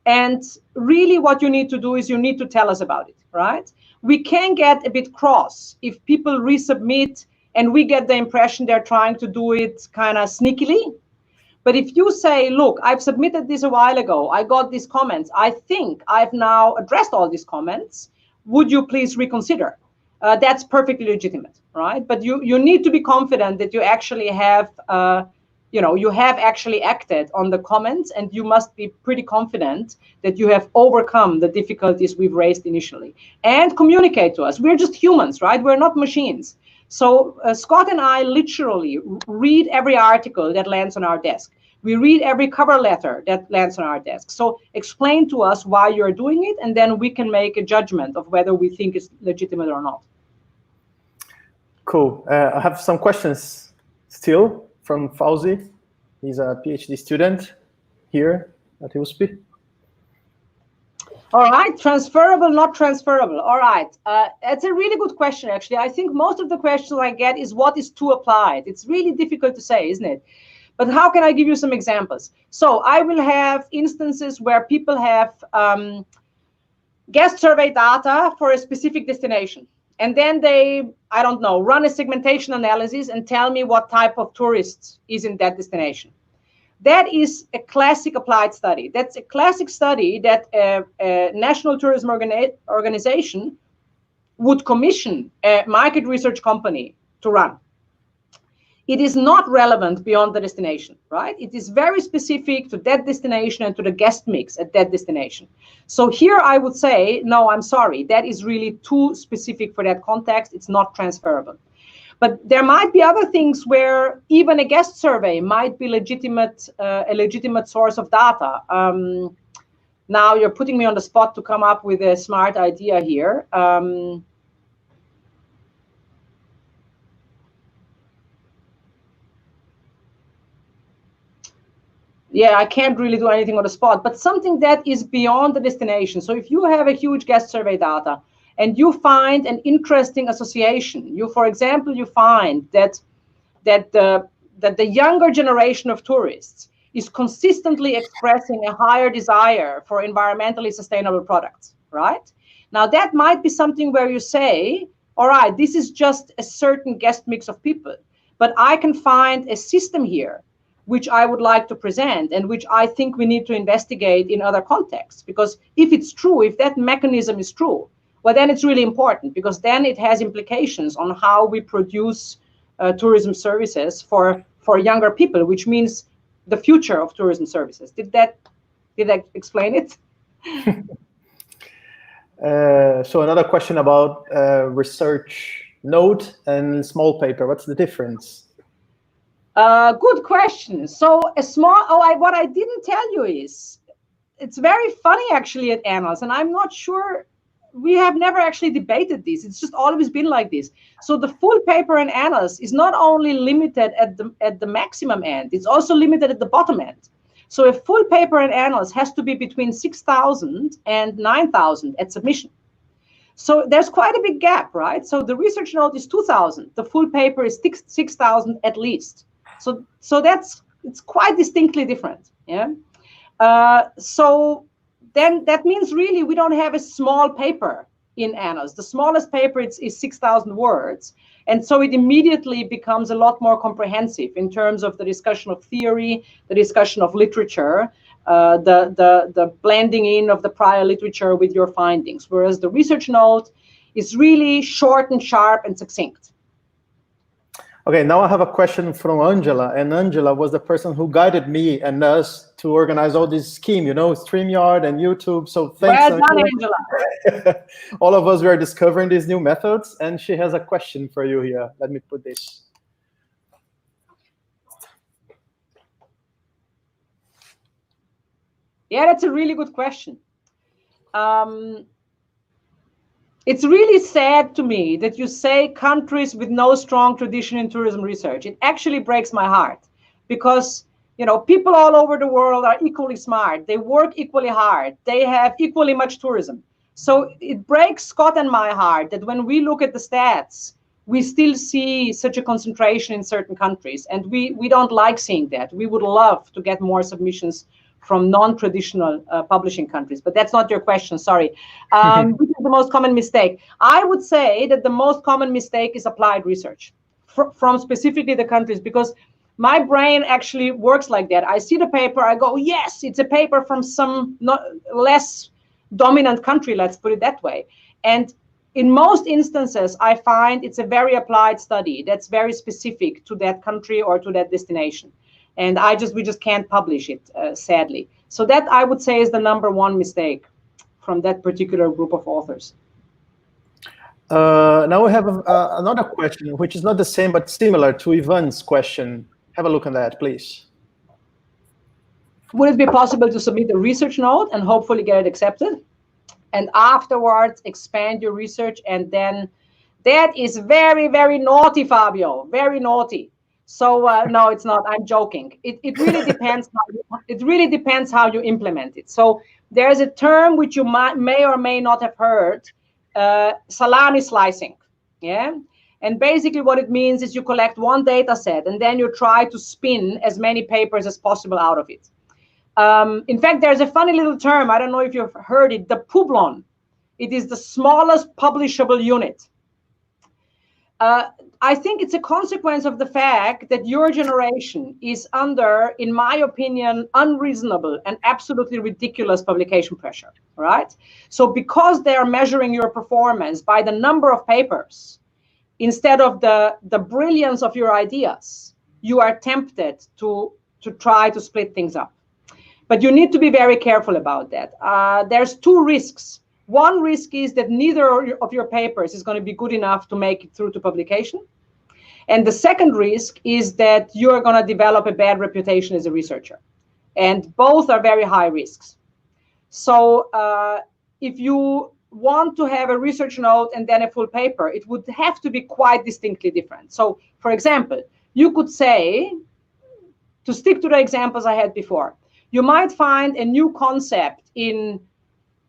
[SPEAKER 4] And really what you need to do is you need to tell us about it, right? We can get a bit cross if people resubmit and we get the impression they're trying to do it kind of sneakily. But if you say, look, I've submitted this a while ago, I got these comments, I think I've now addressed all these comments, would you please reconsider? That's perfectly legitimate, right? But you need to be confident that you actually have, you have actually acted on the comments, and you must be pretty confident that you have overcome the difficulties we've raised initially. And communicate to us. We're just humans, right? We're not machines. So Scott and I literally read every article that lands on our desk. We read every cover letter that lands on our desk. So explain to us why you're doing it, and then we can make a judgment of whether we think it's legitimate or not.
[SPEAKER 1] Cool. I have some questions still from Fauzi. He's a PhD student here at USP.
[SPEAKER 4] All right, transferable, not transferable. All right, that's a really good question, actually. I think most of the questions I get is what is to applied. It's really difficult to say, isn't it? But how can I give you some examples? So I will have instances where people have guest survey data for a specific destination. And then they, I don't know, run a segmentation analysis and tell me what type of tourists is in that destination. That is a classic applied study. That's a classic study that a national tourism organization would commission a market research company to run. It is not relevant beyond the destination, right? It is very specific to that destination and to the guest mix at that destination. So here I would say, no, I'm sorry, that is really too specific for that context. It's not transferable. But there might be other things where even a guest survey might be a legitimate source of data. Now you're putting me on the spot to come up with a smart idea here. Yeah, I can't really do anything on the spot, but something that is beyond the destination. So if you have a huge guest survey data, and you find an interesting association. For example, you find that the younger generation of tourists is consistently expressing a higher desire for environmentally sustainable products, right? Now that might be something where you say, all right, this is just a certain guest mix of people, but I can find a system here which I would like to present and which I think we need to investigate in other contexts. Because if it's true, if that mechanism is true, well, then it's really important, because then it has implications on how we produce tourism services for younger people, which means the future of tourism services. Did I explain it?
[SPEAKER 1] So another question about research note and small paper. What's the difference?
[SPEAKER 4] Good question. So what I didn't tell you is, it's very funny actually at Annals, and I'm not sure. We have never actually debated this. It's just always been like this. So the full paper in Annals is not only limited at the maximum end, it's also limited at the bottom end. So a full paper in Annals has to be between 6,000 and 9,000 at submission. So there's quite a big gap, right? So the research note is 2,000. The full paper is 6,000 at least. So it's quite distinctly different. Yeah. So then that means really we don't have a small paper in Annals. The smallest paper is 6,000 words. And so it immediately becomes a lot more comprehensive in terms of the discussion of theory, the discussion of literature, the blending in of the prior literature with your findings. Whereas the research note is really short and sharp and succinct.
[SPEAKER 1] Okay, now I have a question from Angela, and Angela was the person who guided me and us to organize all this scheme, StreamYard and YouTube. So thanks,
[SPEAKER 4] well done, Angela.
[SPEAKER 1] All of us, we are discovering these new methods, and she has a question for you here. Let me put this.
[SPEAKER 4] Yeah, that's a really good question. It's really sad to me that you say countries with no strong tradition in tourism research. It actually breaks my heart, because people all over the world are equally smart. They work equally hard. They have equally much tourism. So it breaks Scott and my heart that when we look at the stats, we still see such a concentration in certain countries. And we don't like seeing that. We would love to get more submissions from non-traditional publishing countries, but that's not your question, sorry. Which is the most common mistake? I would say that the most common mistake is applied research from specifically the countries, because my brain actually works like that. I see the paper, I go, yes, it's a paper from some less dominant country, let's put it that way. And in most instances, I find it's a very applied study that's very specific to that country or to that destination. And we just can't publish it, sadly. So that, I would say, is the #1 mistake from that particular group of authors.
[SPEAKER 1] Now we have another question, which is not the same, but similar to Ivan's question. Have a look at that, please.
[SPEAKER 4] Would it be possible to submit a research note and hopefully get it accepted? And afterwards, expand your research, and then that is very, very naughty, Fabio, very naughty. So no, it's not. I'm joking. It really depends. It really depends how you implement it. So There's a term which you may or may not have heard, salami slicing, yeah? And basically what it means is you collect one data set and then you try to spin as many papers as possible out of it. In fact, there's a funny little term, I don't know if you've heard it, the publon. It is the smallest publishable unit. I think it's a consequence of the fact that your generation is under, in my opinion, unreasonable and absolutely ridiculous publication pressure, right? So because they are measuring your performance by the number of papers, instead of the brilliance of your ideas, you are tempted to try to split things up. But you need to be very careful about that. There's two risks. One risk is that neither of your papers is going to be good enough to make it through to publication. And the second risk is that you're going to develop a bad reputation as a researcher. And both are very high risks. So if you want to have a research note and then a full paper, it would have to be quite distinctly different. So, for example, you could say, to stick to the examples I had before, you might find a new concept in,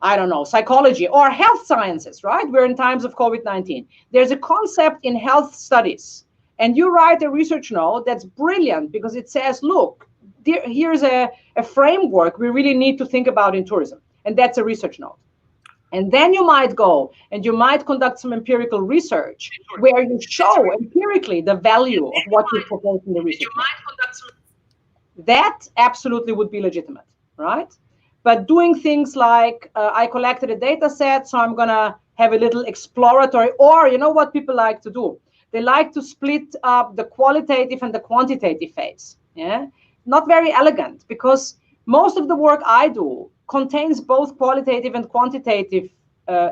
[SPEAKER 4] I don't know, psychology or health sciences, right? We're in times of COVID-19. There's a concept in health studies, and you write a research note that's brilliant because it says, look, here's a framework we really need to think about in tourism, and that's a research note. And then you might go and you might conduct some empirical research where you show empirically the value of what you propose in the research note. That absolutely would be legitimate, right? But doing things like, I collected a data set, so I'm going to have a little exploratory, or you know what people like to do? They like to split up the qualitative and the quantitative phase. Yeah, not very elegant, because most of the work I do contains both qualitative and quantitative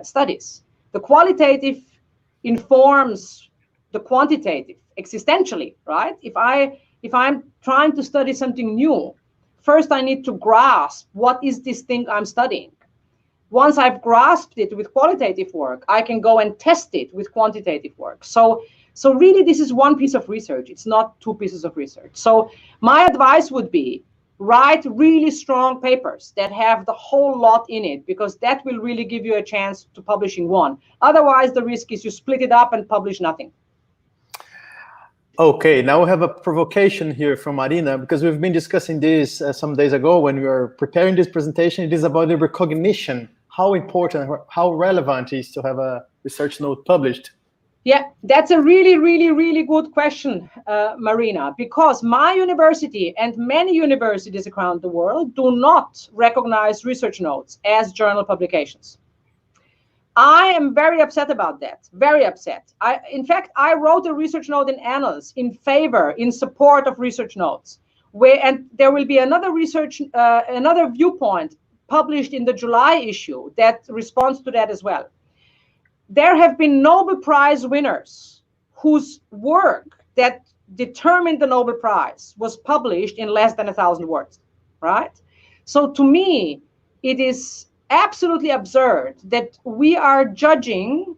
[SPEAKER 4] studies. The qualitative informs the quantitative existentially, right? If I'm trying to study something new, first I need to grasp what is this thing I'm studying. Once I've grasped it with qualitative work, I can go and test it with quantitative work. So really this is one piece of research. It's not two pieces of research. So my advice would be, write really strong papers that have the whole lot in it, because that will really give you a chance to publish in one. Otherwise, the risk is you split it up and publish nothing.
[SPEAKER 1] Okay, now we have a provocation here from Marina, because we've been discussing this some days ago when we were preparing this presentation. It is about the recognition, how important, how relevant it is to have a research note published.
[SPEAKER 4] Yeah, that's a really, really, really good question, Marina, because my university and many universities around the world do not recognize research notes as journal publications. I am very upset about that, very upset. In fact, I wrote a research note in Annals in support of research notes, and there will be another another viewpoint published in the July issue that responds to that as well. There have been Nobel Prize winners whose work that determined the Nobel Prize was published in less than 1,000 words, right? So to me, it is absolutely absurd that we are judging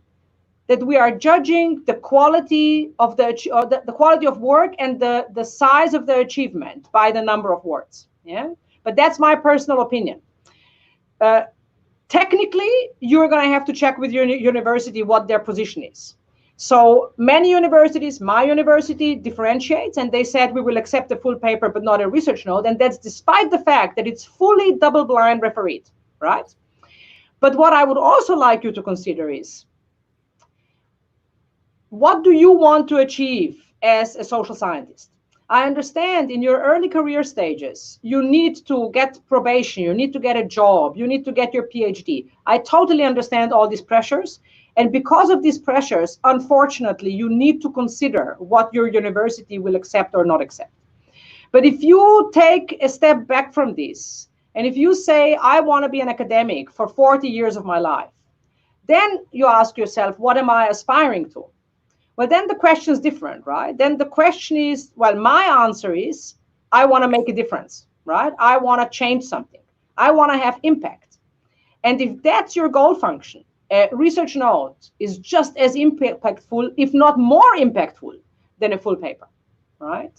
[SPEAKER 4] the quality of the quality of work and the size of the achievement by the number of words. Yeah, but that's my personal opinion. Technically, you're going to have to check with your university what their position is. So many universities, my university, differentiates, and they said we will accept a full paper but not a research note, and that's despite the fact that it's fully double-blind refereed, right? But what I would also like you to consider is, what do you want to achieve as a social scientist? I understand in your early career stages, you need to get probation, you need to get a job, you need to get your PhD. I totally understand all these pressures. And because of these pressures, unfortunately, you need to consider what your university will accept or not accept. But if you take a step back from this, and if you say, I want to be an academic for 40 years of my life, then you ask yourself, what am I aspiring to? Well, then the question is different, right? Then the question is, well, my answer is, I want to make a difference, right? I want to change something. I want to have impact. And if that's your goal function, a research note is just as impactful, if not more impactful, than a full paper, right?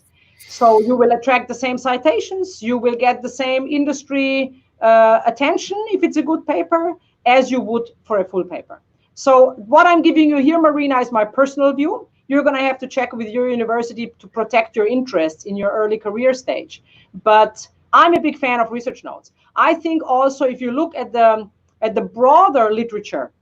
[SPEAKER 4] So you will attract the same citations, you will get the same industry attention if it's a good paper as you would for a full paper. So what I'm giving you here, Marina, is my personal view. You're going to have to check with your university to protect your interests in your early career stage. But I'm a big fan of research notes. I think also if you look at the broader literature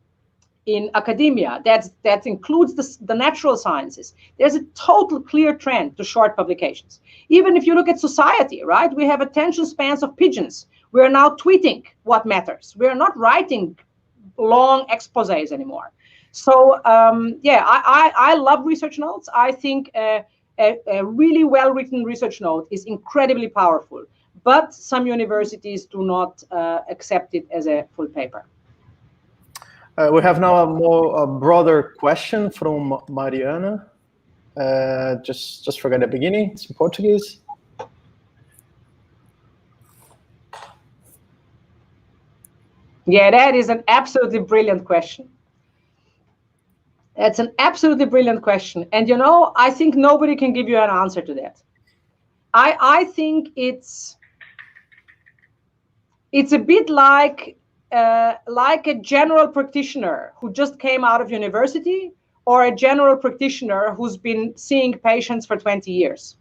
[SPEAKER 4] in academia, that includes the natural sciences, there's a total clear trend to short publications. Even if you look at society, right, we have attention spans of pigeons. We're now tweeting what matters. We're not writing long exposés anymore. So yeah, I love research notes. I think a really well-written research note is incredibly powerful, but some universities do not accept it as a full paper.
[SPEAKER 1] We have now a broader question from Mariana. Just forget the beginning. It's in Portuguese.
[SPEAKER 4] Yeah, that is an absolutely brilliant question. That's an absolutely brilliant question. And, you know, I think nobody can give you an answer to that. I think it's a bit like a general practitioner who just came out of university, or a general practitioner who's been seeing patients for 20 years.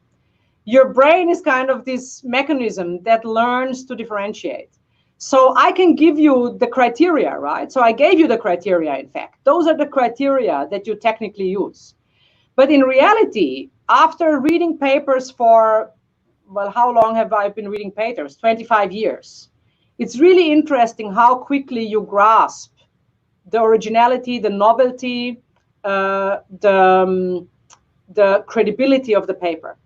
[SPEAKER 4] Your brain is kind of this mechanism that learns to differentiate. So I can give you the criteria, right? So I gave you the criteria, in fact. Those are the criteria that you technically use. But in reality, after reading papers for, well, how long have I been reading papers? 25 years. It's really interesting how quickly you grasp the originality, the novelty, the credibility of the paper.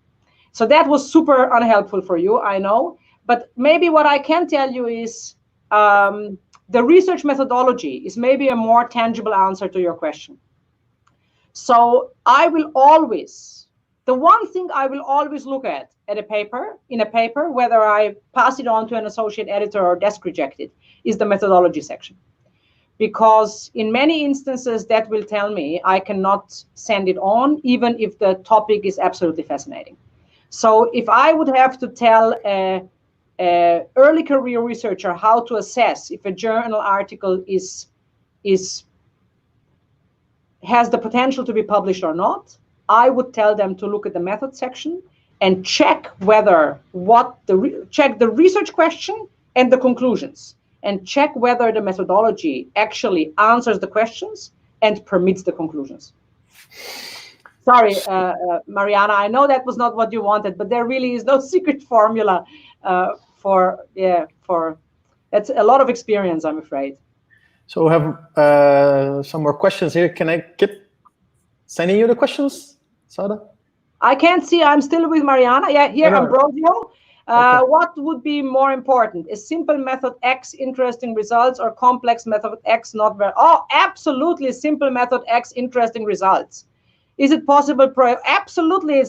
[SPEAKER 4] So that was super unhelpful for you, I know. But maybe what I can tell you is the research methodology is maybe a more tangible answer to your question. So I will always, the one thing I will always look at in a paper, whether I pass it on to an associate editor or desk reject it, is the methodology section. Because in many instances, that will tell me I cannot send it on, even if the topic is absolutely fascinating. So if I would have to tell a early career researcher how to assess if a journal article has the potential to be published or not, I would tell them to look at the method section and check whether check the research question and the conclusions, and check whether the methodology actually answers the questions and permits the conclusions. Sorry, Mariana, I know that was not what you wanted, but there really is no secret formula that's a lot of experience, I'm afraid.
[SPEAKER 1] So we have some more questions here. Can I keep sending you the questions, Sara?
[SPEAKER 4] I can't see. I'm still with Mariana. Yeah, here, Ambrosio. Okay. What would be more important? A simple method X, interesting results, or complex method X, not very? Oh, absolutely, simple method X, interesting results. Is it possible? Absolutely,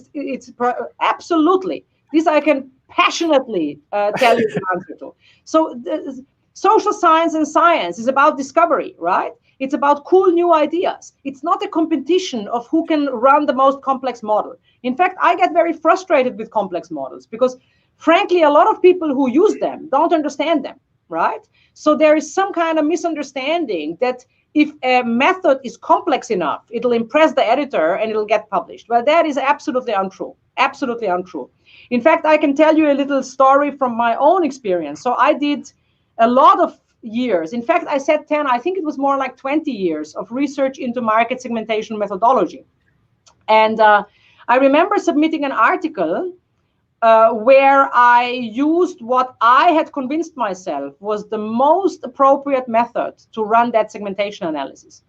[SPEAKER 4] absolutely. This I can passionately tell you the answer to. So social science and science is about discovery, right? It's about cool new ideas. It's not a competition of who can run the most complex model. In fact, I get very frustrated with complex models because, frankly, a lot of people who use them don't understand them, right? So there is some kind of misunderstanding that if a method is complex enough, it'll impress the editor and it'll get published. Well, that is absolutely untrue, absolutely untrue. In fact, I can tell you a little story from my own experience. So I did a lot of years. In fact, I said 10, I think it was more like 20 years of research into market segmentation methodology. And I remember submitting an article where I used what I had convinced myself was the most appropriate method to run that segmentation analysis.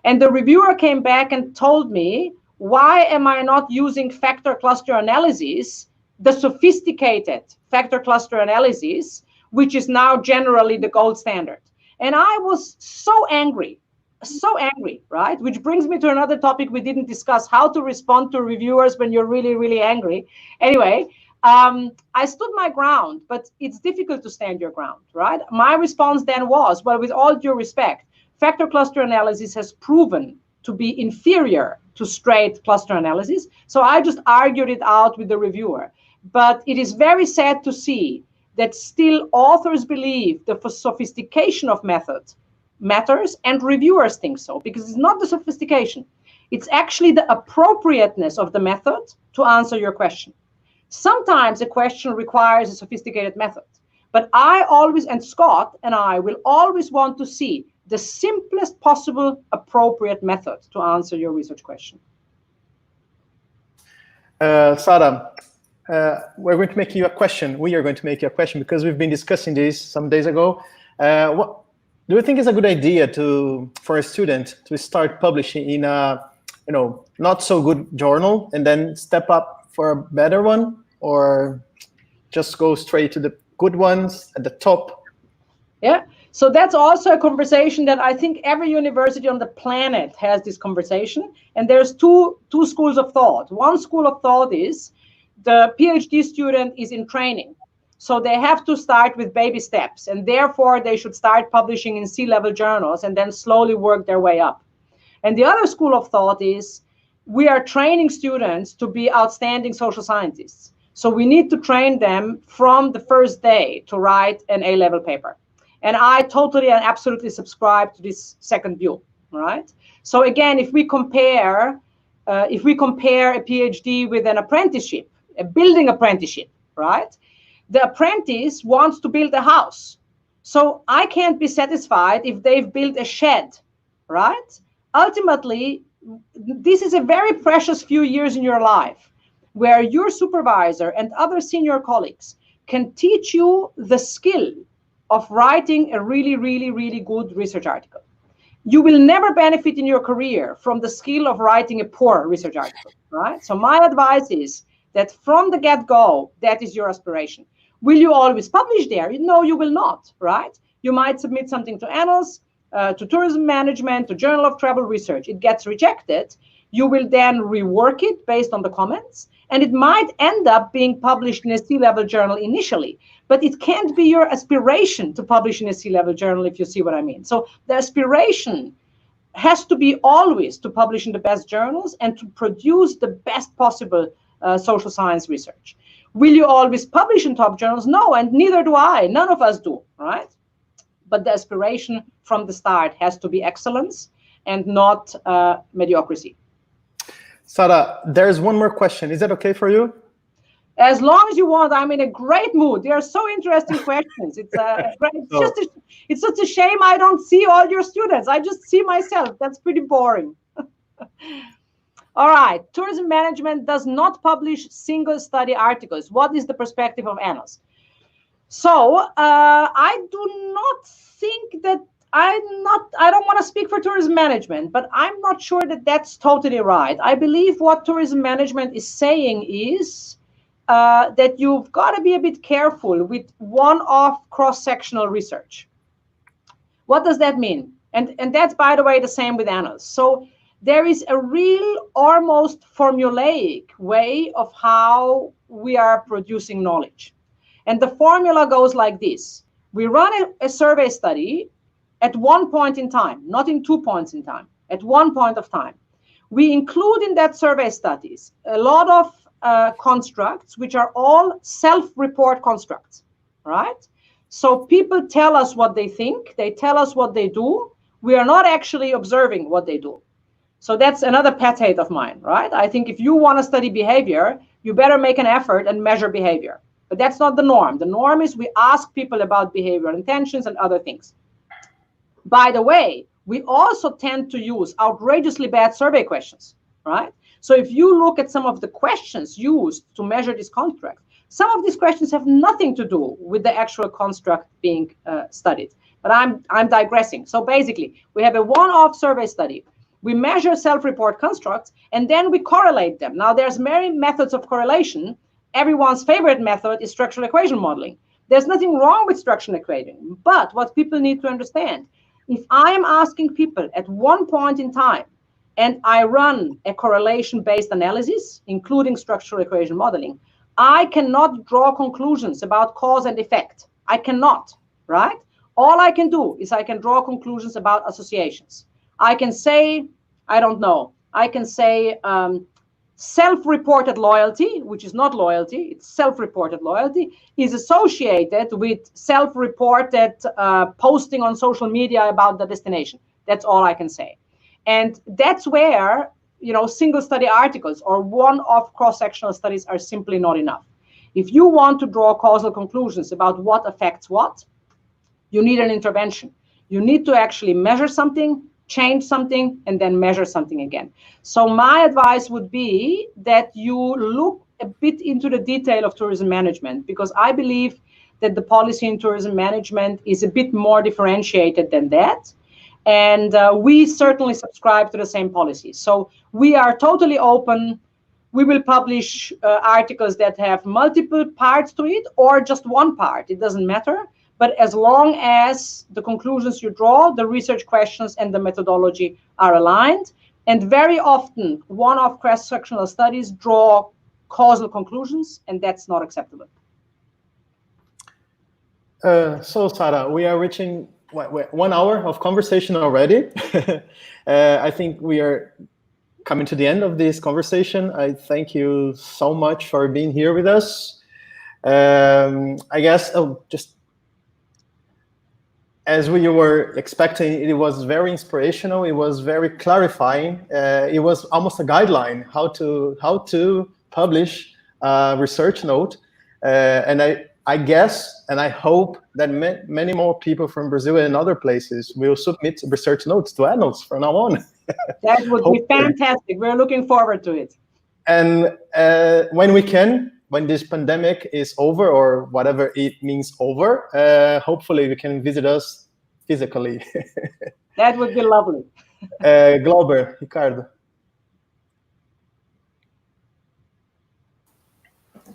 [SPEAKER 4] And the reviewer came back and told me, why am I not using factor cluster analysis, the sophisticated factor cluster analysis, which is now generally the gold standard? And I was so angry, right? Which brings me to another topic we didn't discuss, how to respond to reviewers when you're really, really angry. Anyway, I stood my ground, but it's difficult to stand your ground, right? My response then was, well, with all due respect, factor cluster analysis has proven to be inferior to straight cluster analysis. So I just argued it out with the reviewer. But it is very sad to see that still authors believe the sophistication of method matters and reviewers think so, because it's not the sophistication. It's actually the appropriateness of the method to answer your question. Sometimes a question requires a sophisticated method, but I always, and Scott and I will always want to see the simplest possible appropriate method to answer your research question.
[SPEAKER 1] Sara, we're going to make you a question. We are going to make you a question because we've been discussing this some days ago. What do you think is a good idea for a student to start publishing in a not so good journal and then step up for a better one, or just go straight to the good ones at the top?
[SPEAKER 4] Yeah. So that's also a conversation that I think every university on the planet has this conversation. And there's two schools of thought. One school of thought is the PhD student is in training. So they have to start with baby steps, and therefore they should start publishing in C-level journals and then slowly work their way up. And the other school of thought is we are training students to be outstanding social scientists. So we need to train them from the first day to write an A-level paper. And I totally and absolutely subscribe to this second view, right? So again, if we compare a PhD with an apprenticeship, a building apprenticeship, right? The apprentice wants to build a house. So I can't be satisfied if they've built a shed, right? Ultimately, this is a very precious few years in your life where your supervisor and other senior colleagues can teach you the skill of writing a really, really, really good research article. You will never benefit in your career from the skill of writing a poor research article, right? So my advice is that from the get-go, that is your aspiration. Will you always publish there? No, you will not, right? You might submit something to Annals, to Tourism Management, to Journal of Travel Research. It gets rejected. You will then rework it based on the comments, and it might end up being published in a C-level journal initially, but it can't be your aspiration to publish in a C-level journal, if you see what I mean. So the aspiration has to be always to publish in the best journals and to produce the best possible social science research. Will you always publish in top journals? No, and neither do I. None of us do, right? But the aspiration from the start has to be excellence and not mediocrity.
[SPEAKER 1] Sara, there's one more question. Is that okay for you?
[SPEAKER 4] As long as you want. I'm in a great mood. They are so interesting questions. It's such a shame I don't see all your students. I just see myself. That's pretty boring. All right. Tourism Management does not publish single study articles. What is the perspective of Annals? So I do not think that I don't want to speak for Tourism Management, but I'm not sure that that's totally right. I believe what Tourism Management is saying is that you've got to be a bit careful with one-off cross-sectional research. What does that mean? And that's, by the way, the same with Annals. So there is a real, almost formulaic way of how we are producing knowledge. And the formula goes like this. We run a survey study at one point in time, not in 2 points in time, at one point of time. We include in that survey studies a lot of constructs, which are all self-report constructs, right? So people tell us what they think, they tell us what they do. We are not actually observing what they do. So that's another pet hate of mine, right? I think if you want to study behavior, you better make an effort and measure behavior. But that's not the norm. The norm is we ask people about behavioral intentions and other things. By the way, we also tend to use outrageously bad survey questions, right? So if you look at some of the questions used to measure this construct, some of these questions have nothing to do with the actual construct being studied. But I'm digressing. So basically, we have a one-off survey study. We measure self-report constructs, and then we correlate them. Now, there's many methods of correlation. Everyone's favorite method is structural equation modeling. There's nothing wrong with structural equation. But what people need to understand, if I am asking people at one point in time, and I run a correlation-based analysis, including structural equation modeling, I cannot draw conclusions about cause and effect. I cannot, right? All I can do is I can draw conclusions about associations. I can say, I don't know, I can say self-reported loyalty, which is not loyalty, it's self-reported loyalty, is associated with self-reported posting on social media about the destination. That's all I can say. And that's where, single study articles or one-off cross-sectional studies are simply not enough. If you want to draw causal conclusions about what affects what, you need an intervention. You need to actually measure something, change something, and then measure something again. So my advice would be that you look a bit into the detail of tourism management, because I believe that the policy in tourism management is a bit more differentiated than that. And we certainly subscribe to the same policies. So we are totally open. We will publish articles that have multiple parts to it or just one part. It doesn't matter. But as long as the conclusions you draw, the research questions, and the methodology are aligned, and very often one-off cross-sectional studies draw causal conclusions, and that's not acceptable.
[SPEAKER 1] So, Sara, we are reaching 1 hour of conversation already. I think we are coming to the end of this conversation. I thank you so much for being here with us. I guess just as we were expecting, it was very inspirational. It was very clarifying. It was almost a guideline how to publish a research note. And I guess and I hope that many more people from Brazil and other places will submit research notes to Annals from now on.
[SPEAKER 4] That would be fantastic. We're looking forward to it.
[SPEAKER 1] And when we can, when this pandemic is over, or whatever it means over, hopefully you can visit us physically.
[SPEAKER 4] That would be lovely.
[SPEAKER 1] Glauber, Ricardo.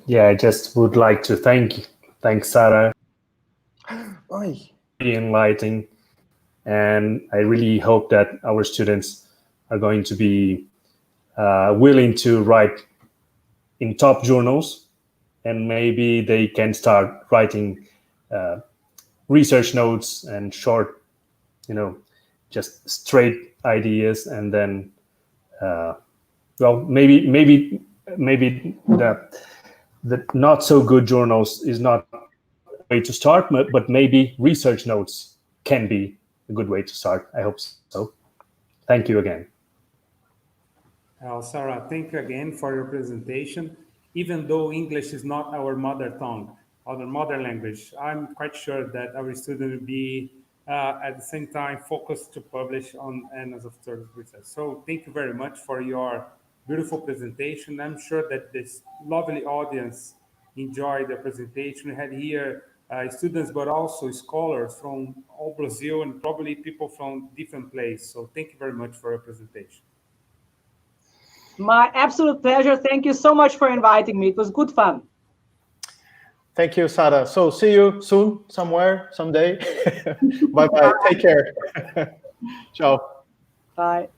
[SPEAKER 2] Yeah, I just would like to thank Sara.
[SPEAKER 1] Oi.
[SPEAKER 2] Very enlightening, and I really hope that our students are going to be willing to write in top journals, and maybe they can start writing research notes and short, just straight ideas, and then, maybe the not so good journals is not a way to start, but maybe research notes can be a good way to start. I hope so. Thank you again.
[SPEAKER 3] Sara, thank you again for your presentation. Even though English is not our mother tongue, our mother language, I'm quite sure that our students will be at the same time focused to publish on Annals of Tourism Research. So thank you very much for your beautiful presentation. I'm sure that this lovely audience enjoyed the presentation. We had here students, but also scholars from all Brazil and probably people from different places. So thank you very much for your presentation.
[SPEAKER 4] My absolute pleasure. Thank you so much for inviting me. It was good fun.
[SPEAKER 1] Thank you, Sara. So see you soon, somewhere, someday. Bye-bye. Take care. Ciao.
[SPEAKER 4] Bye.